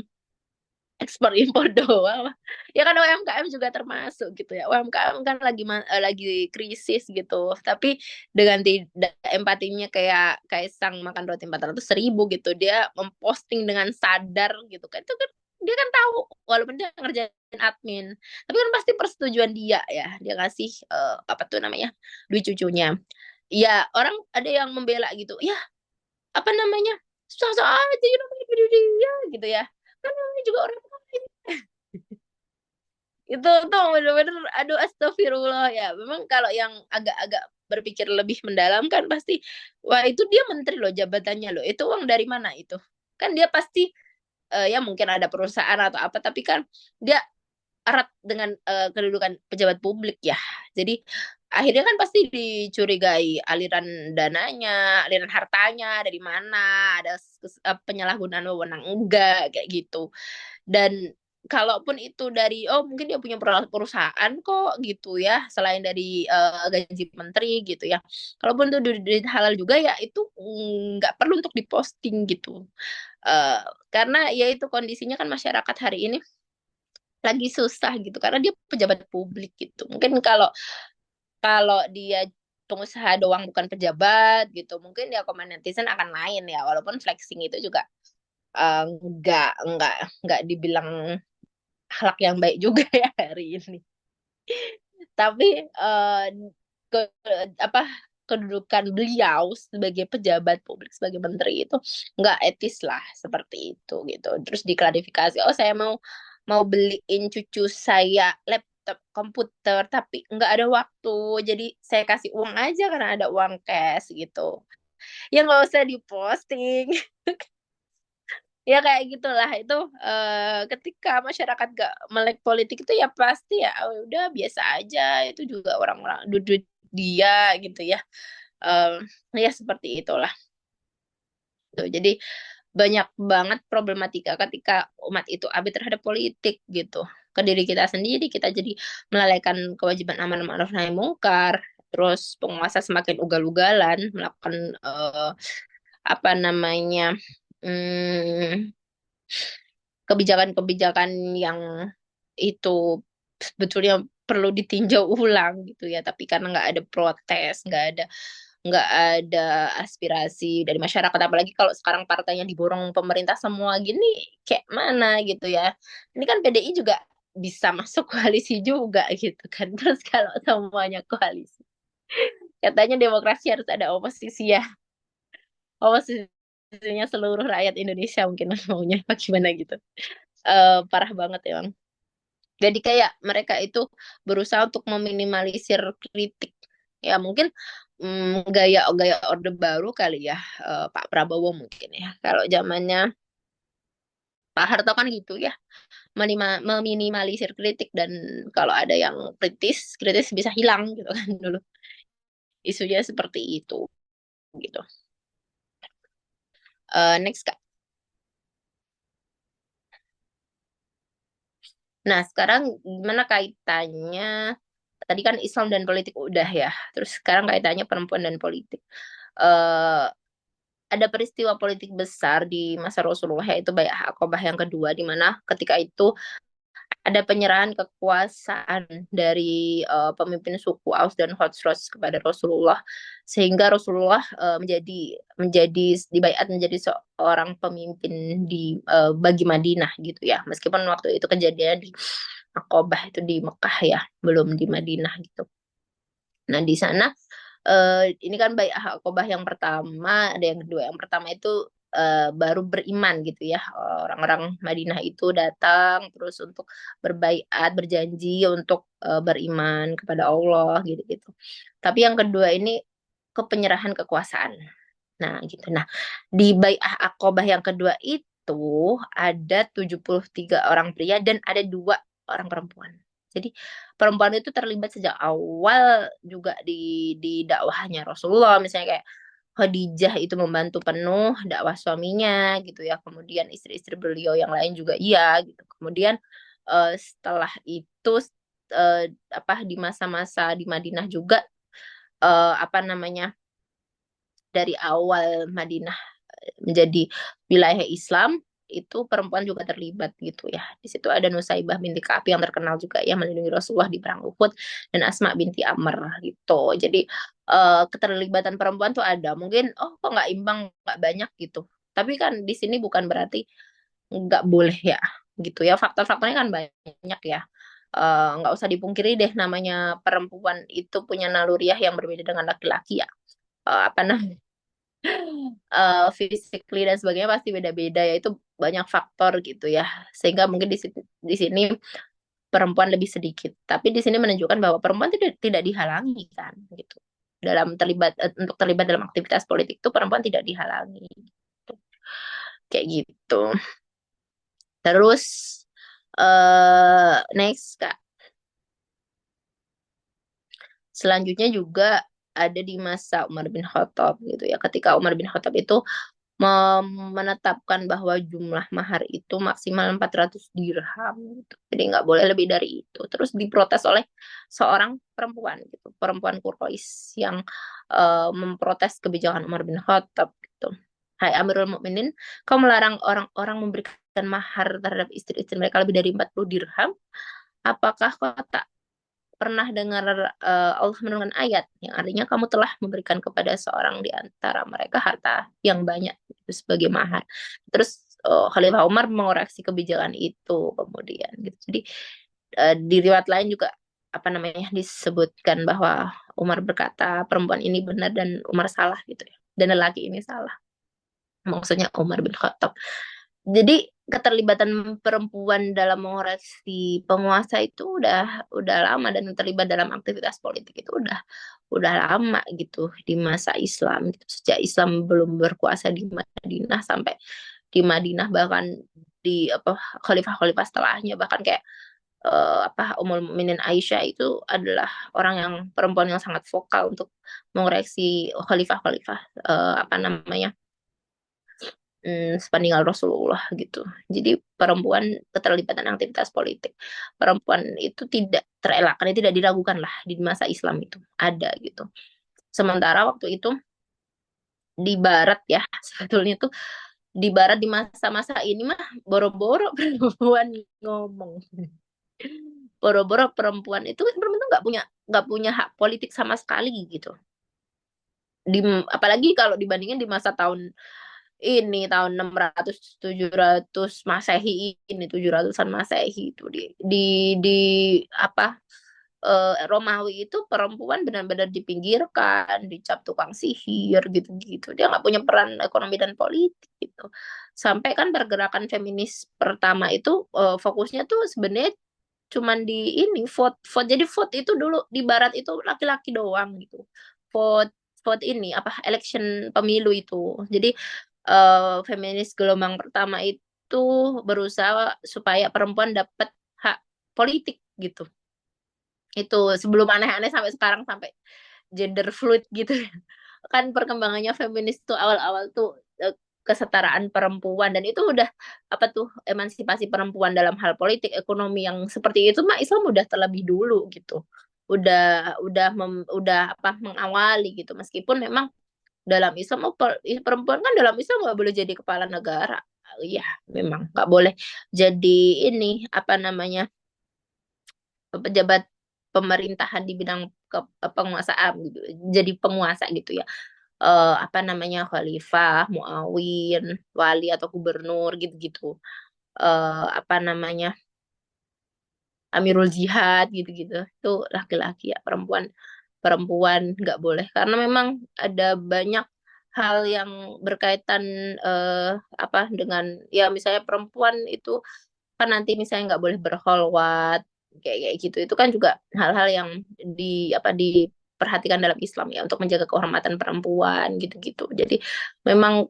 Speaker 1: ekspor impor doang. Ya kan UMKM juga termasuk gitu ya. UMKM kan lagi krisis gitu. Tapi dengan tidak empatinya, kayak Kaisang makan roti 400.000 gitu, dia memposting dengan sadar gitu kan. Itu kan dia kan tahu walaupun dia ngerjain admin, tapi kan pasti persetujuan dia ya. Dia kasih apa tuh namanya? Duit cucunya. Ya, orang ada yang membela gitu. Ya, apa namanya? Susah aja you know, dia gitu ya. Kan namanya juga orang lain. Itu tuh bener-bener aduh astagfirullah ya. Memang kalau yang agak-agak berpikir lebih mendalam kan pasti wah itu dia menteri loh jabatannya loh. Itu uang dari mana itu? Kan dia pasti ya mungkin ada perusahaan atau apa tapi kan dia erat dengan kedudukan pejabat publik ya. Jadi akhirnya kan pasti dicurigai aliran dananya, aliran hartanya dari mana, ada penyalahgunaan wewenang enggak kayak gitu. Dan kalaupun itu dari oh mungkin dia punya perusahaan kok gitu ya selain dari gaji menteri gitu ya. Kalaupun itu duit halal juga ya itu nggak perlu untuk diposting gitu. Eh, karena ya itu kondisinya kan masyarakat hari ini lagi susah gitu karena dia pejabat publik gitu. Mungkin kalau kalau dia pengusaha doang bukan pejabat gitu, mungkin ya komen netizen akan lain ya. Walaupun flexing itu juga eh, nggak dibilang akhlak yang baik juga ya hari ini. Tapi ke apa kedudukan beliau sebagai pejabat publik sebagai menteri itu nggak etis lah seperti itu gitu. Terus diklarifikasi, oh saya mau beliin cucu saya laptop komputer tapi nggak ada waktu, jadi saya kasih uang aja karena ada uang cash gitu. Ya nggak usah diposting. Ya kayak gitulah itu ketika masyarakat gak melek politik itu ya pasti ya oh, udah biasa aja itu juga orang-orang duit dia gitu ya. Ya seperti itulah tuh. Jadi banyak banget problematika ketika umat itu abai terhadap politik gitu. Ke diri kita sendiri kita jadi melalaikan kewajiban amar ma'ruf nahi mungkar. Terus penguasa semakin ugal-ugalan melakukan apa namanya hmm, kebijakan-kebijakan yang itu sebetulnya perlu ditinjau ulang gitu ya tapi karena nggak ada protes nggak ada aspirasi dari masyarakat apalagi kalau sekarang partainya diborong pemerintah semua gini kayak mana gitu ya ini kan PDI juga bisa masuk koalisi juga gitu kan terus kalau semuanya koalisi katanya demokrasi harus ada oposisi ya oposisinya seluruh rakyat Indonesia mungkin maunya apa gimana gitu. Parah banget ya bang. Jadi kayak mereka itu berusaha untuk meminimalisir kritik. Ya mungkin gaya-gaya Orde Baru kali ya Pak Prabowo mungkin ya. Kalau zamannya Pak Harto kan gitu ya, meminimalisir kritik dan kalau ada yang kritis bisa hilang gitu kan dulu. Isunya seperti itu gitu. Next Kak. Nah, sekarang gimana kaitannya tadi kan Islam dan politik udah ya. Terus sekarang kaitannya perempuan dan politik. Eh ada peristiwa politik besar di masa Rasulullah yaitu Bai'ah Aqabah yang kedua di mana ketika itu ada penyerahan kekuasaan dari pemimpin suku Aus dan Khosroj kepada Rasulullah sehingga Rasulullah menjadi dibaiat menjadi seorang pemimpin di bagi Madinah gitu ya meskipun waktu itu kejadian di Aqabah itu di Mekah ya belum di Madinah gitu. Nah, di sana ini kan Bai'ah Aqabah yang pertama, ada yang kedua. Yang pertama itu baru beriman gitu ya. Orang-orang Madinah itu datang terus untuk berbaiat, berjanji untuk beriman kepada Allah gitu-gitu. Tapi yang kedua ini kepenyerahan kekuasaan. Nah, gitu. Nah, di Bai'ah Aqabah yang kedua itu ada 73 orang pria dan ada 2 orang perempuan. Jadi perempuan itu terlibat sejak awal juga di dakwahnya Rasulullah. Misalnya kayak Khadijah itu membantu penuh dakwah suaminya gitu ya. Kemudian istri-istri beliau yang lain juga iya gitu. Kemudian setelah itu eh, apa di masa-masa di Madinah juga apa namanya dari awal Madinah menjadi wilayah Islam itu perempuan juga terlibat gitu ya. Di situ ada Nusaibah binti Ka'ab yang terkenal juga ya melindungi Rasulullah di perang Uhud dan Asma binti Amr gitu. Jadi keterlibatan perempuan tuh ada. Mungkin oh kok nggak imbang nggak banyak gitu. Tapi kan di sini bukan berarti nggak boleh ya gitu ya. Faktor-faktornya kan banyak ya. Nggak usah dipungkiri deh namanya perempuan itu punya naluriah yang berbeda dengan laki-laki ya. Apa namanya physically dan sebagainya pasti beda-beda ya itu banyak faktor gitu ya sehingga mungkin di sini perempuan lebih sedikit. Tapi di sini menunjukkan bahwa perempuan tidak dihalangi kan gitu. Untuk terlibat dalam aktivitas politik itu perempuan tidak dihalangi. Gitu. Kayak gitu. Terus next Kak. Selanjutnya juga ada di masa Umar bin Khattab gitu ya. Ketika Umar bin Khattab itu menetapkan bahwa jumlah mahar itu maksimal 400 dirham gitu. Jadi nggak boleh lebih dari itu. Terus diprotes oleh seorang perempuan gitu, perempuan Quraisy yang memprotes kebijakan Umar bin Khattab gitu. Hai Amirul Mukminin, kau melarang orang-orang memberikan mahar terhadap istri-istri mereka lebih dari 40 dirham? Apakah kau tak pernah dengar Allah menurunkan ayat yang artinya kamu telah memberikan kepada seorang di antara mereka harta yang banyak itu sebagai mahar. Terus Khalifah Umar mengoreksi kebijakan itu kemudian gitu. Jadi di riwayat lain juga apa namanya disebutkan bahwa Umar berkata perempuan ini benar dan Umar salah gitu ya. Dan lelaki ini salah. Maksudnya Umar bin Khattab. Jadi keterlibatan perempuan dalam mengoreksi penguasa itu udah lama dan terlibat dalam aktivitas politik itu udah lama gitu di masa Islam gitu. Sejak Islam belum berkuasa di Madinah sampai di Madinah bahkan di apa khalifah-khalifah setelahnya bahkan kayak apa Ummul Mukminin Aisyah itu adalah orang yang perempuan yang sangat vokal untuk mengoreksi khalifah-khalifah apa namanya sepeninggal Rasulullah gitu. Jadi perempuan keterlibatan aktivitas politik. Perempuan itu tidak terelakkan, tidak diragukan lah di masa Islam itu ada gitu. Sementara waktu itu di Barat ya sebetulnya tuh di Barat di masa-masa ini mah boro-boro perempuan ngomong. Boro-boro perempuan itu perempuan tuh nggak punya hak politik sama sekali gitu. Apalagi kalau dibandingin di masa ini tahun 600 700 Masehi ini 700-an Masehi itu di apa Romawi itu perempuan benar-benar dipinggirkan, dicap tukang sihir gitu-gitu. Dia nggak punya peran ekonomi dan politik gitu. Sampai kan pergerakan feminis pertama itu fokusnya tuh sebenarnya cuman di ini vote vote. Jadi vote itu dulu di barat itu laki-laki doang gitu. Vote vote ini apa election pemilu itu. Jadi feminis gelombang pertama itu berusaha supaya perempuan dapat hak politik gitu. Itu sebelum aneh-aneh sampai sekarang sampai gender fluid gitu. Kan perkembangannya feminis tuh awal-awal tuh kesetaraan perempuan dan itu udah apa tuh emansipasi perempuan dalam hal politik ekonomi yang seperti itu mah Islam udah terlebih dulu gitu udah apa mengawali gitu meskipun memang dalam Islam perempuan kan dalam Islam nggak boleh jadi kepala negara ya memang nggak boleh jadi ini apa namanya pejabat pemerintahan di bidang penguasaan gitu jadi penguasa gitu ya apa namanya khalifah, muawin, wali atau gubernur gitu-gitu. Apa namanya amirul jihad gitu-gitu. Itu laki-laki ya, perempuan perempuan nggak boleh karena memang ada banyak hal yang berkaitan apa dengan ya misalnya perempuan itu kan nanti misalnya nggak boleh berkholwat kayak gitu itu kan juga hal-hal yang apa diperhatikan dalam Islam ya untuk menjaga kehormatan perempuan gitu-gitu jadi memang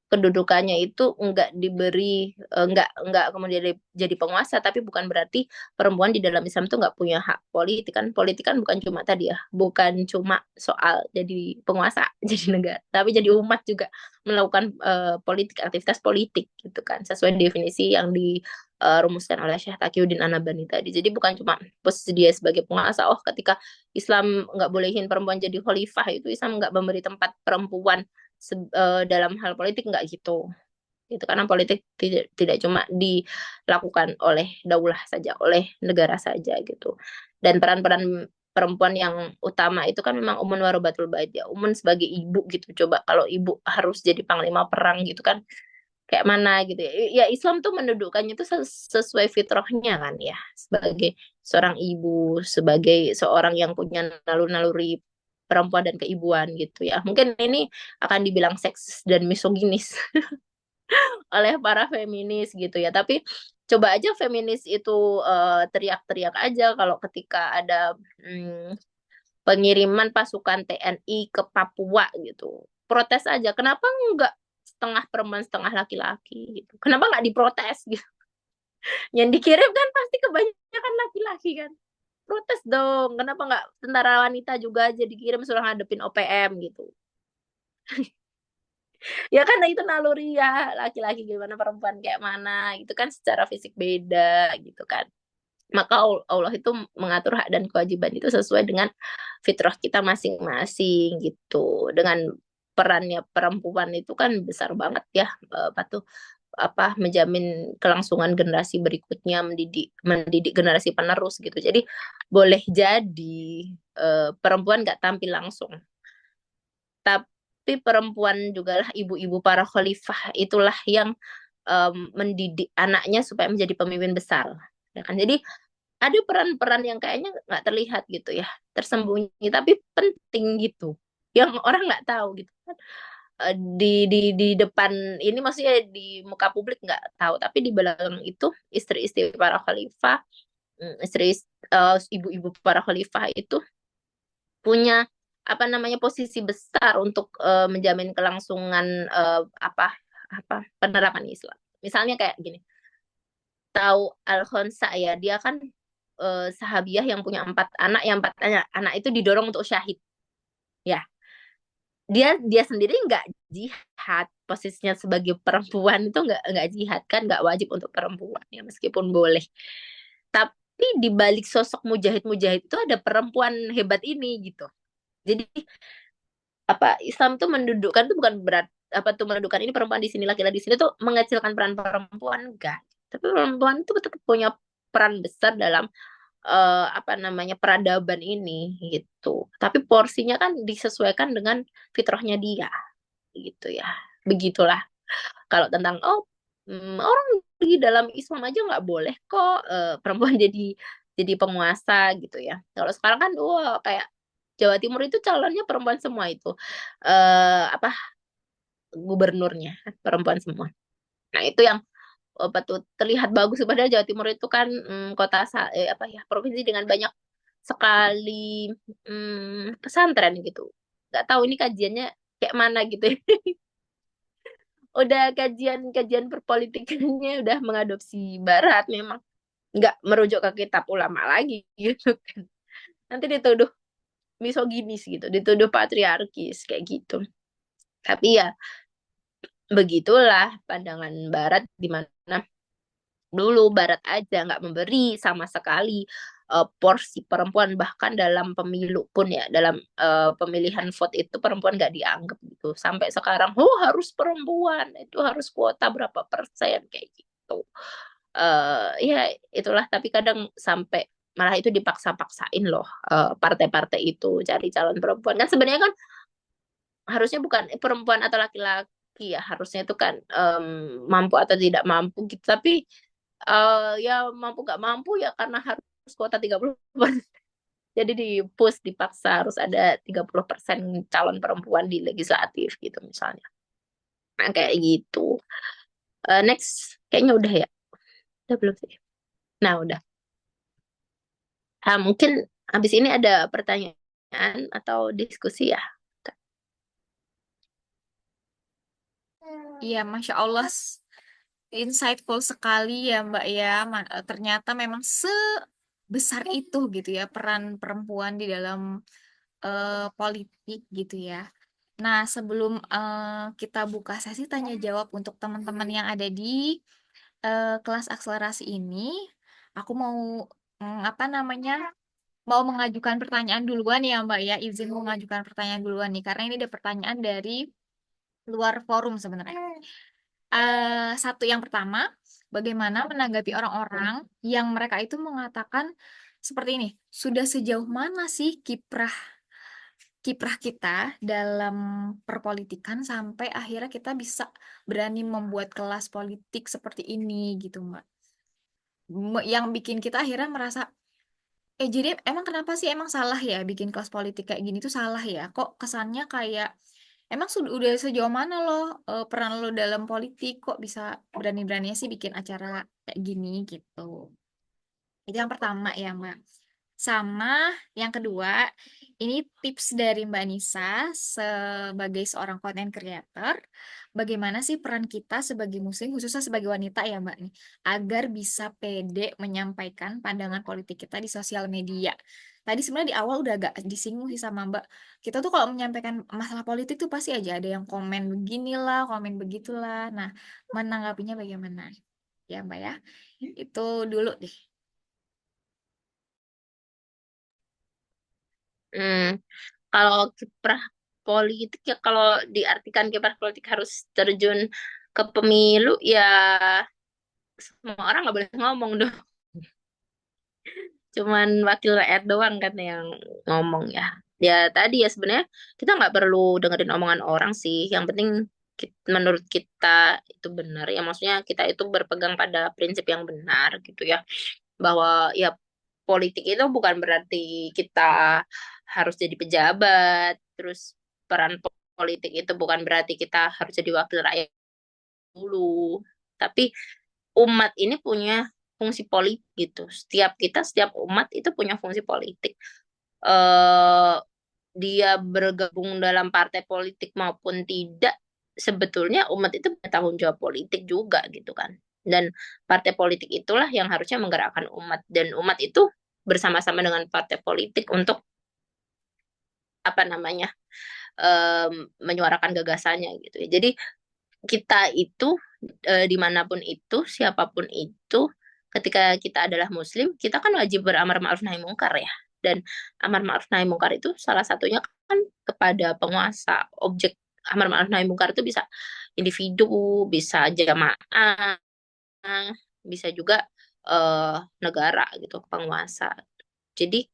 Speaker 1: kedudukannya itu nggak diberi nggak kemudian jadi penguasa tapi bukan berarti perempuan di dalam Islam itu nggak punya hak politik kan bukan cuma tadi ya bukan cuma soal jadi penguasa jadi negara tapi jadi umat juga melakukan politik aktivitas politik gitu kan sesuai definisi yang dirumuskan oleh Syekh Taqiyuddin An-Nabhani tadi jadi bukan cuma posisi dia sebagai penguasa ketika Islam nggak bolehin perempuan jadi khalifah itu Islam nggak memberi tempat perempuan dalam hal politik nggak gitu itu karena politik tidak cuma dilakukan oleh daulah saja oleh negara saja gitu dan peran-peran perempuan yang utama itu kan memang umun warobatul baja umun sebagai ibu gitu coba kalau ibu harus jadi panglima perang gitu kan kayak mana gitu ya ya Islam tuh mendudukkannya tuh sesuai fitrahnya kan ya sebagai seorang ibu sebagai seorang yang punya naluri-naluri perempuan dan keibuan gitu ya mungkin ini akan dibilang seks dan misoginis oleh para feminis gitu ya tapi Coba aja feminis itu teriak-teriak aja kalau ketika ada mm, pengiriman pasukan TNI ke Papua gitu. Protes aja. Kenapa nggak setengah perempuan setengah laki-laki gitu? Kenapa nggak diprotes gitu? Yang dikirim kan pasti kebanyakan laki-laki kan. Protes dong. Kenapa nggak tentara wanita juga aja dikirim suruh ngadepin OPM gitu? Ya kan itu naluri ya laki-laki gimana perempuan kayak mana gitu kan secara fisik beda gitu kan. Maka Allah itu mengatur hak dan kewajiban itu sesuai dengan fitrah kita masing-masing gitu. Dengan perannya perempuan itu kan besar banget ya, apa tuh, apa, menjamin kelangsungan generasi berikutnya, mendidik mendidik generasi penerus gitu. Jadi boleh jadi perempuan nggak tampil langsung, tapi perempuan juga lah ibu-ibu para khalifah itulah yang mendidik anaknya supaya menjadi pemimpin besar. Ya kan? Jadi ada peran-peran yang kayaknya nggak terlihat gitu ya, tersembunyi tapi penting gitu, yang orang nggak tahu gitu kan. Di depan ini maksudnya di muka publik nggak tahu, tapi di belakang itu istri-istri para khalifah, istri ibu-ibu para khalifah itu punya apa namanya posisi besar untuk menjamin kelangsungan apa apa penerapan Islam. Misalnya kayak gini, tahu Al-Khonsa ya, dia kan sahabiah yang punya 4 anak, yang 4 anak itu didorong untuk syahid. Ya, dia dia sendiri nggak jihad, posisinya sebagai perempuan itu nggak jihad kan, nggak wajib untuk perempuan ya meskipun boleh. Tapi di balik sosok mujahid-mujahid itu ada perempuan hebat ini gitu. Jadi apa Islam tuh mendudukkan tuh bukan berat apa tuh mendudukkan ini perempuan di sini laki-laki di sini tuh mengecilkan peran perempuan enggak. Tapi perempuan itu tetap punya peran besar dalam apa namanya peradaban ini gitu. Tapi porsinya kan disesuaikan dengan fitrahnya dia gitu ya. Begitulah. Kalau tentang orang di dalam Islam aja nggak boleh kok perempuan jadi penguasa gitu ya. Kalau sekarang kan wah kayak Jawa Timur itu calonnya perempuan semua itu. Apa gubernurnya perempuan semua. Nah, itu yang apa tuh terlihat bagus, padahal Jawa Timur itu kan kota apa ya provinsi dengan banyak sekali pesantren gitu. Nggak tahu ini kajiannya kayak mana gitu ya. Udah kajian-kajian perpolitikannya udah mengadopsi Barat memang, nggak merujuk ke kitab ulama lagi gitu kan. Nanti dituduh misoginis gitu, dituduh patriarkis kayak gitu. Tapi ya begitulah pandangan Barat, di mana dulu Barat aja nggak memberi sama sekali porsi perempuan, bahkan dalam pemilu pun ya, dalam pemilihan vote itu perempuan nggak dianggap gitu. Sampai sekarang oh harus perempuan itu harus kuota berapa persen kayak gitu. Ya itulah, tapi kadang sampai malah itu dipaksa-paksain loh partai-partai itu cari calon perempuan. Kan sebenarnya kan harusnya bukan perempuan atau laki-laki ya, harusnya itu kan mampu atau tidak mampu gitu. Tapi ya mampu gak mampu ya karena harus kuota 30%. Jadi di push dipaksa harus ada 30% calon perempuan di legislatif gitu misalnya. Nah, kayak gitu. Next, kayaknya udah ya. Udah belum sih? Nah, udah. Mungkin habis ini ada pertanyaan atau diskusi ya.
Speaker 2: Iya, Masya Allah, insightful sekali ya Mbak ya. Ternyata memang sebesar itu gitu ya peran perempuan di dalam politik gitu ya. Nah, sebelum kita buka sesi tanya jawab untuk teman-teman yang ada di kelas akselerasi ini, aku mau apa namanya? Mau mengajukan pertanyaan duluan ya Mbak ya. Izin mengajukan pertanyaan duluan nih karena ini ada pertanyaan dari luar forum sebenarnya. Satu yang pertama, bagaimana menanggapi orang-orang yang mereka itu mengatakan seperti ini, sudah sejauh mana sih kiprah kiprah kita dalam perpolitikan sampai akhirnya kita bisa berani membuat kelas politik seperti ini gitu, Mbak. Yang bikin kita akhirnya merasa, jadi emang kenapa sih emang salah ya bikin kelas politik kayak gini tuh salah ya? Kok kesannya kayak Emang udah sejauh mana lo peran lo dalam politik kok bisa berani-beraninya sih bikin acara kayak gini gitu. Itu yang pertama ya, Mbak. Sama yang kedua, ini tips dari Mbak Nisa sebagai seorang content creator. Bagaimana sih peran kita sebagai muslim, khususnya sebagai wanita ya Mbak nih, agar bisa pede menyampaikan pandangan politik kita di sosial media. Tadi sebenarnya di awal udah agak disinggung sih sama Mbak. Kita tuh kalau menyampaikan masalah politik tuh pasti aja ada yang komen beginilah, komen begitulah. Nah, menanggapinya bagaimana? Ya Mbak ya. Itu dulu deh.
Speaker 1: Hmm, kalau kiprah politik ya kalau diartikan kiprah politik harus terjun ke pemilu ya semua orang nggak boleh ngomong dong. Cuman wakil rakyat doang kan yang ngomong ya. Ya tadi ya sebenarnya kita nggak perlu dengerin omongan orang sih. Yang penting menurut kita itu benar ya. Maksudnya kita itu berpegang pada prinsip yang benar gitu ya. Bahwa ya politik itu bukan berarti kita harus jadi pejabat. Terus peran politik itu bukan berarti kita harus jadi wakil rakyat dulu. Tapi umat ini punya fungsi politik gitu. Setiap umat itu punya fungsi politik. eh Dia bergabung dalam partai politik maupun tidak, sebetulnya umat itu punya tanggung jawab politik juga gitu kan. Dan partai politik itulah yang harusnya menggerakkan umat dan umat itu bersama-sama dengan partai politik untuk apa namanya menyuarakan gagasannya gitu ya. Jadi kita itu dimanapun itu, siapapun itu, ketika kita adalah Muslim, kita kan wajib beramar ma'ruf nahi mungkar ya. Dan amar ma'ruf nahi mungkar itu salah satunya kan kepada penguasa. Objek amar ma'ruf nahi mungkar itu bisa individu, bisa jamaah, bisa juga negara gitu, penguasa. Jadi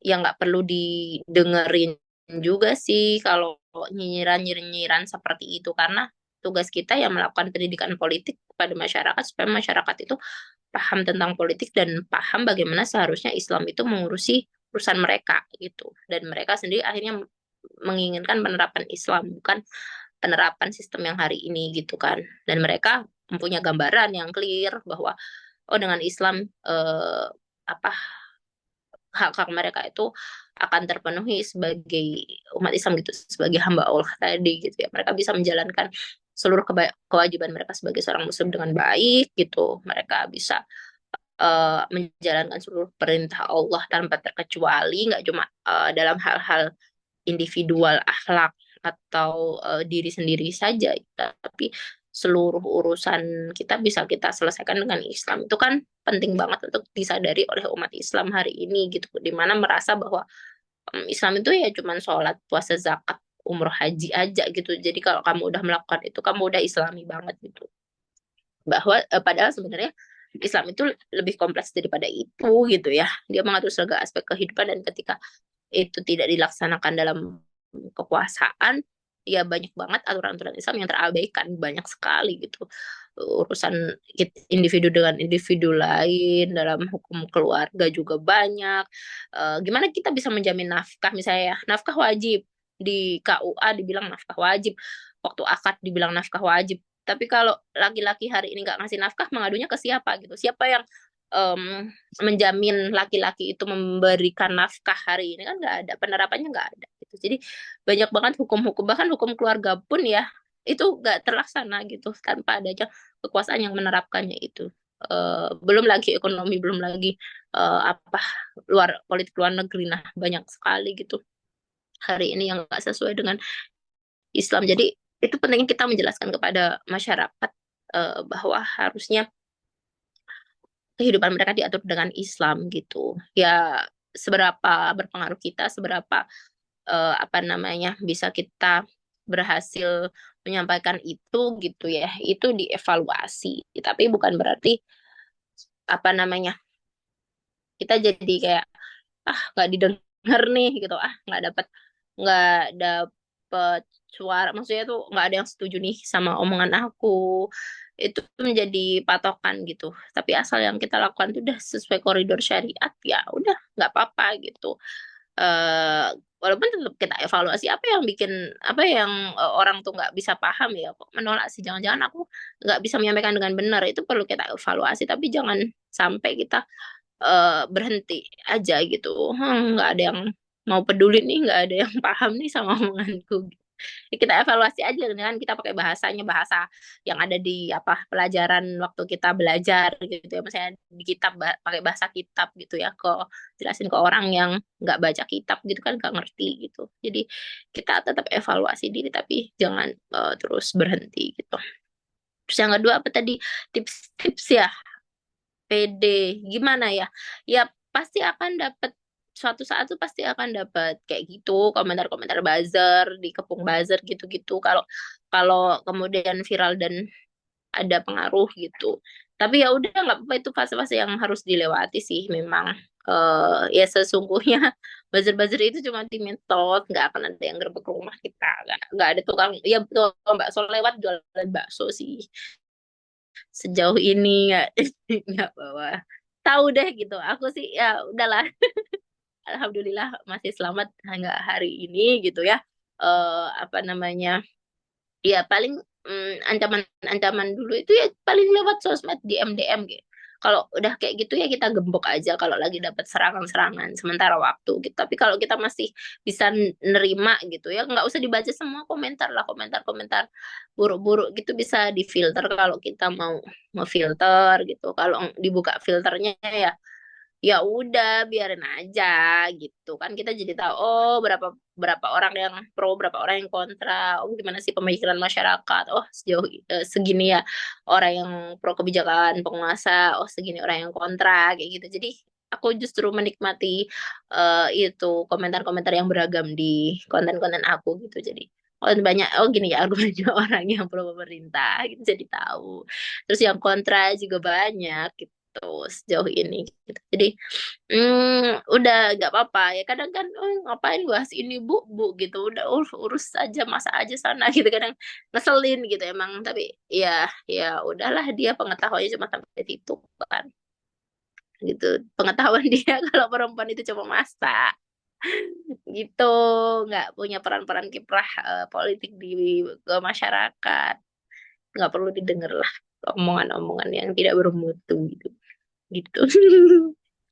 Speaker 1: ya nggak perlu didengerin juga sih kalau nyinyiran-nyinyiran seperti itu karena tugas kita yang melakukan pendidikan politik kepada masyarakat supaya masyarakat itu paham tentang politik dan paham bagaimana seharusnya Islam itu mengurusi urusan mereka gitu dan mereka sendiri akhirnya menginginkan penerapan Islam bukan penerapan sistem yang hari ini gitu kan dan mereka mempunyai gambaran yang clear bahwa oh dengan Islam apa hak-hak mereka itu akan terpenuhi sebagai umat Islam gitu, sebagai hamba Allah tadi gitu ya. Mereka bisa menjalankan seluruh kewajiban mereka sebagai seorang muslim dengan baik gitu. Mereka bisa menjalankan seluruh perintah Allah tanpa terkecuali, nggak cuma dalam hal-hal individual akhlak atau diri sendiri saja, tapi seluruh urusan kita bisa kita selesaikan dengan Islam. Itu kan penting banget untuk disadari oleh umat Islam hari ini gitu, di mana merasa bahwa Islam itu ya cuman sholat, puasa, zakat, umroh, haji aja gitu. Jadi kalau kamu udah melakukan itu, kamu udah Islami banget gitu. Bahwa padahal sebenarnya Islam itu lebih kompleks daripada itu gitu ya. Dia mengatur segala aspek kehidupan dan ketika itu tidak dilaksanakan dalam kekuasaan, ya banyak banget aturan-aturan Islam yang terabaikan, banyak sekali gitu. Urusan individu dengan individu lain, dalam hukum keluarga juga banyak. Gimana kita bisa menjamin nafkah, misalnya ya, nafkah wajib. Di KUA dibilang nafkah wajib, waktu akad dibilang nafkah wajib. Tapi kalau laki-laki hari ini nggak ngasih nafkah, mengadunya ke siapa gitu? Siapa yang menjamin laki-laki itu memberikan nafkah hari ini kan nggak ada penerapannya nggak ada gitu jadi banyak banget hukum-hukum bahkan hukum keluarga pun ya itu nggak terlaksana gitu tanpa adanya kekuasaan yang menerapkannya itu. Belum lagi ekonomi belum lagi apa politik luar negeri nah banyak sekali gitu hari ini yang nggak sesuai dengan Islam jadi itu penting kita menjelaskan kepada masyarakat bahwa harusnya kehidupan mereka diatur dengan Islam gitu. Ya seberapa berpengaruh kita, seberapa apa namanya bisa kita berhasil menyampaikan itu gitu ya. Itu dievaluasi. Tapi bukan berarti apa namanya kita jadi kayak nggak didengar nih gitu nggak dapet suara maksudnya tuh nggak ada yang setuju nih sama omongan aku itu menjadi patokan gitu tapi asal yang kita lakukan itu udah sesuai koridor syariat ya udah nggak apa-apa gitu. eh walaupun tetap kita evaluasi apa yang orang tuh nggak bisa paham ya kok menolak sih, jangan-jangan aku nggak bisa menyampaikan dengan benar, itu perlu kita evaluasi, tapi jangan sampai kita berhenti aja gitu. Nggak ada yang mau peduli nih, nggak ada yang paham nih sama omonganku. Ya, kita evaluasi aja dengan kita pakai bahasanya, bahasa yang ada di apa pelajaran waktu kita belajar gitu ya, misalnya di kitab pakai bahasa kitab gitu ya, kok jelasin ke orang yang nggak baca kitab gitu kan nggak ngerti gitu. Jadi kita tetap evaluasi diri tapi jangan terus berhenti gitu. Terus yang kedua apa tadi, tips-tips ya, PD gimana ya, ya pasti akan dapat, suatu saat tuh pasti akan dapat kayak gitu komentar-komentar buzzer, dikepung buzzer gitu-gitu, kalau kalau kemudian viral dan ada pengaruh gitu. Tapi ya udah nggak apa-apa, itu fase-fase yang harus dilewati sih memang. Ya sesungguhnya buzzer-buzzer itu cuma di mentot, nggak akan ada yang gerbek rumah kita, nggak ada tukang, ya betul, bakso lewat jualan bakso sih sejauh ini nggak nggak bawa tahu deh gitu. Aku sih ya udahlah, alhamdulillah masih selamat hingga hari ini gitu ya. Apa namanya, ya paling ancaman-ancaman dulu itu ya paling lewat sosmed, DM gitu. Kalau udah kayak gitu ya kita gembok aja kalau lagi dapat serangan-serangan sementara waktu gitu. Tapi kalau kita masih bisa nerima gitu ya, nggak usah dibaca semua komentar lah, komentar-komentar buruk-buruk gitu bisa difilter kalau kita mau ngefilter gitu. Kalau dibuka filternya ya ya udah biarin aja gitu kan, kita jadi tahu oh berapa berapa orang yang pro, berapa orang yang kontra, oh gimana sih pemikiran masyarakat, oh sejauh segini ya orang yang pro kebijakan penguasa, oh segini orang yang kontra kayak gitu. Jadi aku justru menikmati itu komentar-komentar yang beragam di konten-konten aku gitu. Jadi oh banyak, oh gini ya argumennya orang yang pro pemerintah gitu jadi tahu, terus yang kontra juga banyak gitu sejauh ini gitu. Jadi udah gak apa-apa ya, kadang kan oh, ngapain bahas ini bu bu gitu, udah urus aja masa aja sana gitu, kadang ngeselin gitu emang, tapi ya ya udahlah, dia pengetahuannya cuma sampai situ kan gitu, pengetahuan dia kalau perempuan itu cuma masak gitu, nggak punya peran-peran kiprah politik di masyarakat, nggak perlu didengar lah omongan-omongan yang tidak bermutu gitu gitu.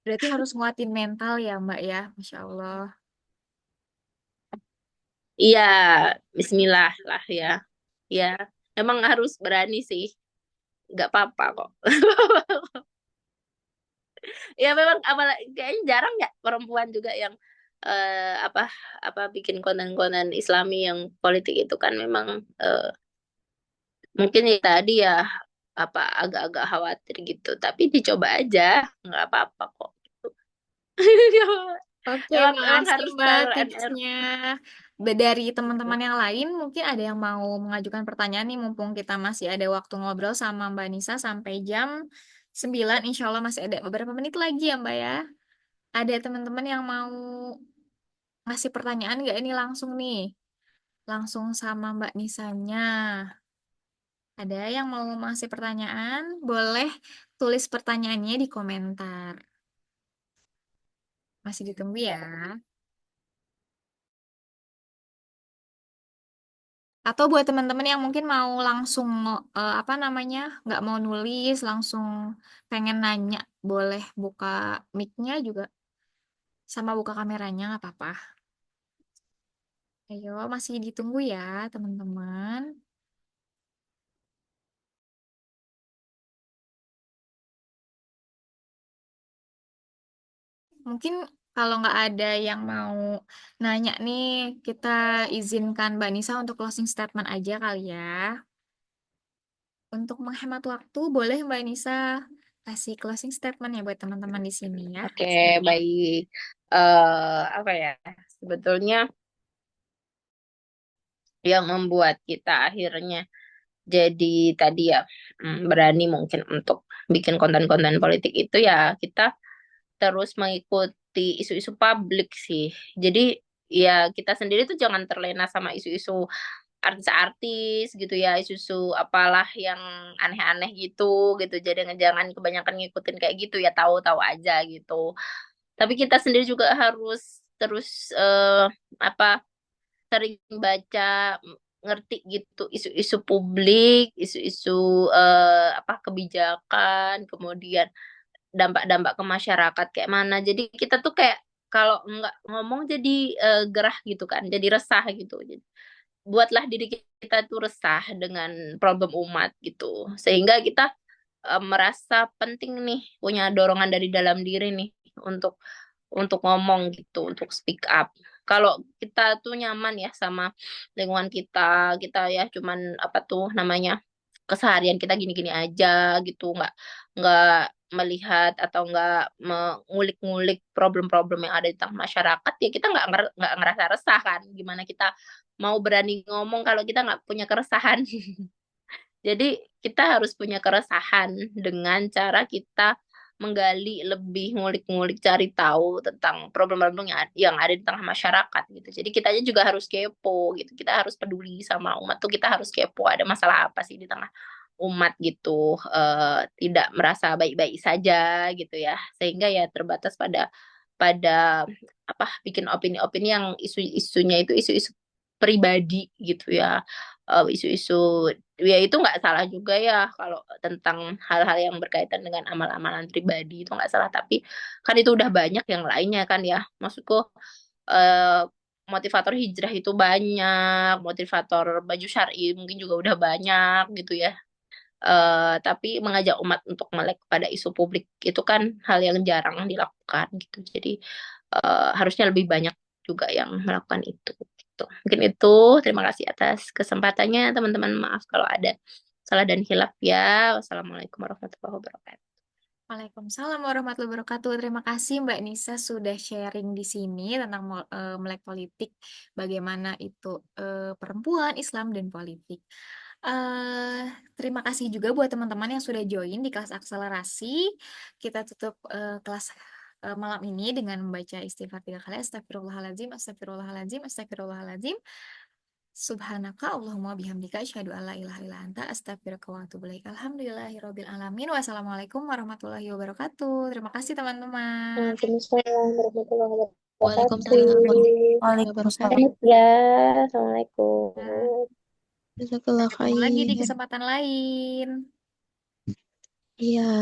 Speaker 2: Berarti harus nguatin mental ya, Mbak ya. Masya Allah.
Speaker 1: Iya, Bismillah lah ya. Ya, emang harus berani sih. Nggak apa-apa kok. Ya memang apalagi kayaknya jarang ya perempuan juga yang apa apa bikin konten-konten Islami yang politik itu kan memang mungkin ya tadi ya apa agak-agak khawatir gitu. Tapi dicoba aja, nggak apa-apa kok.
Speaker 2: Oke,
Speaker 1: Emang
Speaker 2: makasih
Speaker 1: harus
Speaker 2: Mbak
Speaker 1: trial and error.
Speaker 2: tipsnya. Dari teman-teman yang lain, mungkin ada yang mau mengajukan pertanyaan nih, mumpung kita masih ada waktu ngobrol sama Mbak Nisa sampai jam 9. Insya Allah masih ada beberapa menit lagi ya Mbak ya. Ada teman-teman yang mau ngasih pertanyaan nggak ini langsung nih? Langsung sama Mbak Nisanya. Ada yang mau ngasih pertanyaan? Boleh tulis pertanyaannya di komentar. Masih ditunggu ya. Atau buat teman-teman yang mungkin mau langsung apa namanya, nggak mau nulis, langsung pengen nanya, boleh buka mic-nya juga sama buka kameranya nggak apa-apa. Ayo, masih ditunggu ya teman-teman. Mungkin kalau nggak ada yang mau nanya nih, kita izinkan Mbak Nisa untuk closing statement aja kali ya. Untuk menghemat waktu, boleh Mbak Nisa kasih closing statement ya buat teman-teman di sini ya.
Speaker 1: Oke, baik. Apa ya? Sebetulnya yang membuat kita akhirnya jadi tadi ya berani mungkin untuk bikin konten-konten politik itu ya kita terus mengikuti isu-isu publik sih. Jadi ya kita sendiri tuh jangan terlena sama isu-isu artis-artis gitu ya, isu-isu apalah yang aneh-aneh gitu gitu. Jadi jangan kebanyakan ngikutin kayak gitu ya, tahu-tahu aja gitu. Tapi kita sendiri juga harus terus apa sering baca, ngerti gitu isu-isu publik, isu-isu apa kebijakan, kemudian dampak-dampak ke masyarakat kayak mana. Jadi kita tuh kayak kalau nggak ngomong jadi gerah gitu kan, jadi resah gitu. Jadi, buatlah diri kita tuh resah dengan problem umat gitu, sehingga kita merasa penting nih, punya dorongan dari dalam diri nih untuk ngomong gitu, untuk speak up. Kalau kita tuh nyaman ya sama lingkungan kita, kita ya cuman apa tuh namanya keseharian kita gini-gini aja gitu, nggak melihat atau nggak mengulik-ngulik problem-problem yang ada di tengah masyarakat, ya kita nggak ngerasa resah kan. Gimana kita mau berani ngomong kalau kita nggak punya keresahan. Jadi kita harus punya keresahan dengan cara kita menggali lebih, ngulik-ngulik, cari tahu tentang problem-problem yang ada di tengah masyarakat gitu. Jadi kita aja juga harus kepo gitu. Kita harus peduli sama umat tuh, kita harus kepo ada masalah apa sih di tengah umat gitu. Tidak merasa baik-baik saja gitu ya. Sehingga ya terbatas pada pada apa bikin opini-opini yang isu-isunya itu isu-isu pribadi gitu ya. Isu-isu ya itu nggak salah juga ya kalau tentang hal-hal yang berkaitan dengan amal-amalan pribadi, itu nggak salah, tapi kan itu udah banyak yang lainnya kan ya. Maksudku eh, motivator hijrah itu banyak, motivator baju syar'i mungkin juga udah banyak gitu ya. Tapi mengajak umat untuk melek pada isu publik itu kan hal yang jarang dilakukan gitu. Jadi harusnya lebih banyak juga yang melakukan itu. Gitu. Mungkin itu. Terima kasih atas kesempatannya, teman-teman. Maaf kalau ada salah dan hilaf ya. Wassalamualaikum warahmatullahi wabarakatuh.
Speaker 2: Waalaikumsalam warahmatullahi wabarakatuh. Terima kasih Mbak Nisa sudah sharing di sini tentang melek politik, bagaimana itu perempuan, Islam, dan politik. eh Terima kasih juga buat teman-teman yang sudah join di kelas akselerasi. Kita tutup kelas malam ini dengan membaca istighfar 3 kali. Astagfirullahaladzim, astagfirullahaladzim, astagfirullahaladzim. Subhanaka Allahumma bihamdika asyhadu an la ilaha illa anta astaghfiruka wa atubu ilaik. Alhamdulillahirabbil alamin. Wassalamualaikum warahmatullahi wabarakatuh. Terima kasih teman-teman.
Speaker 1: Waalaikumsalam warahmatullahi
Speaker 3: Waalaikumsalam
Speaker 1: wabarakatuh.
Speaker 3: warahmatullahi wabarakatuh.
Speaker 1: Selamat ya.
Speaker 2: Nah,
Speaker 1: Assalamualaikum.
Speaker 3: Jazakallah
Speaker 2: ketemu lagi di
Speaker 3: khair.
Speaker 2: kesempatan lain.
Speaker 3: Iya.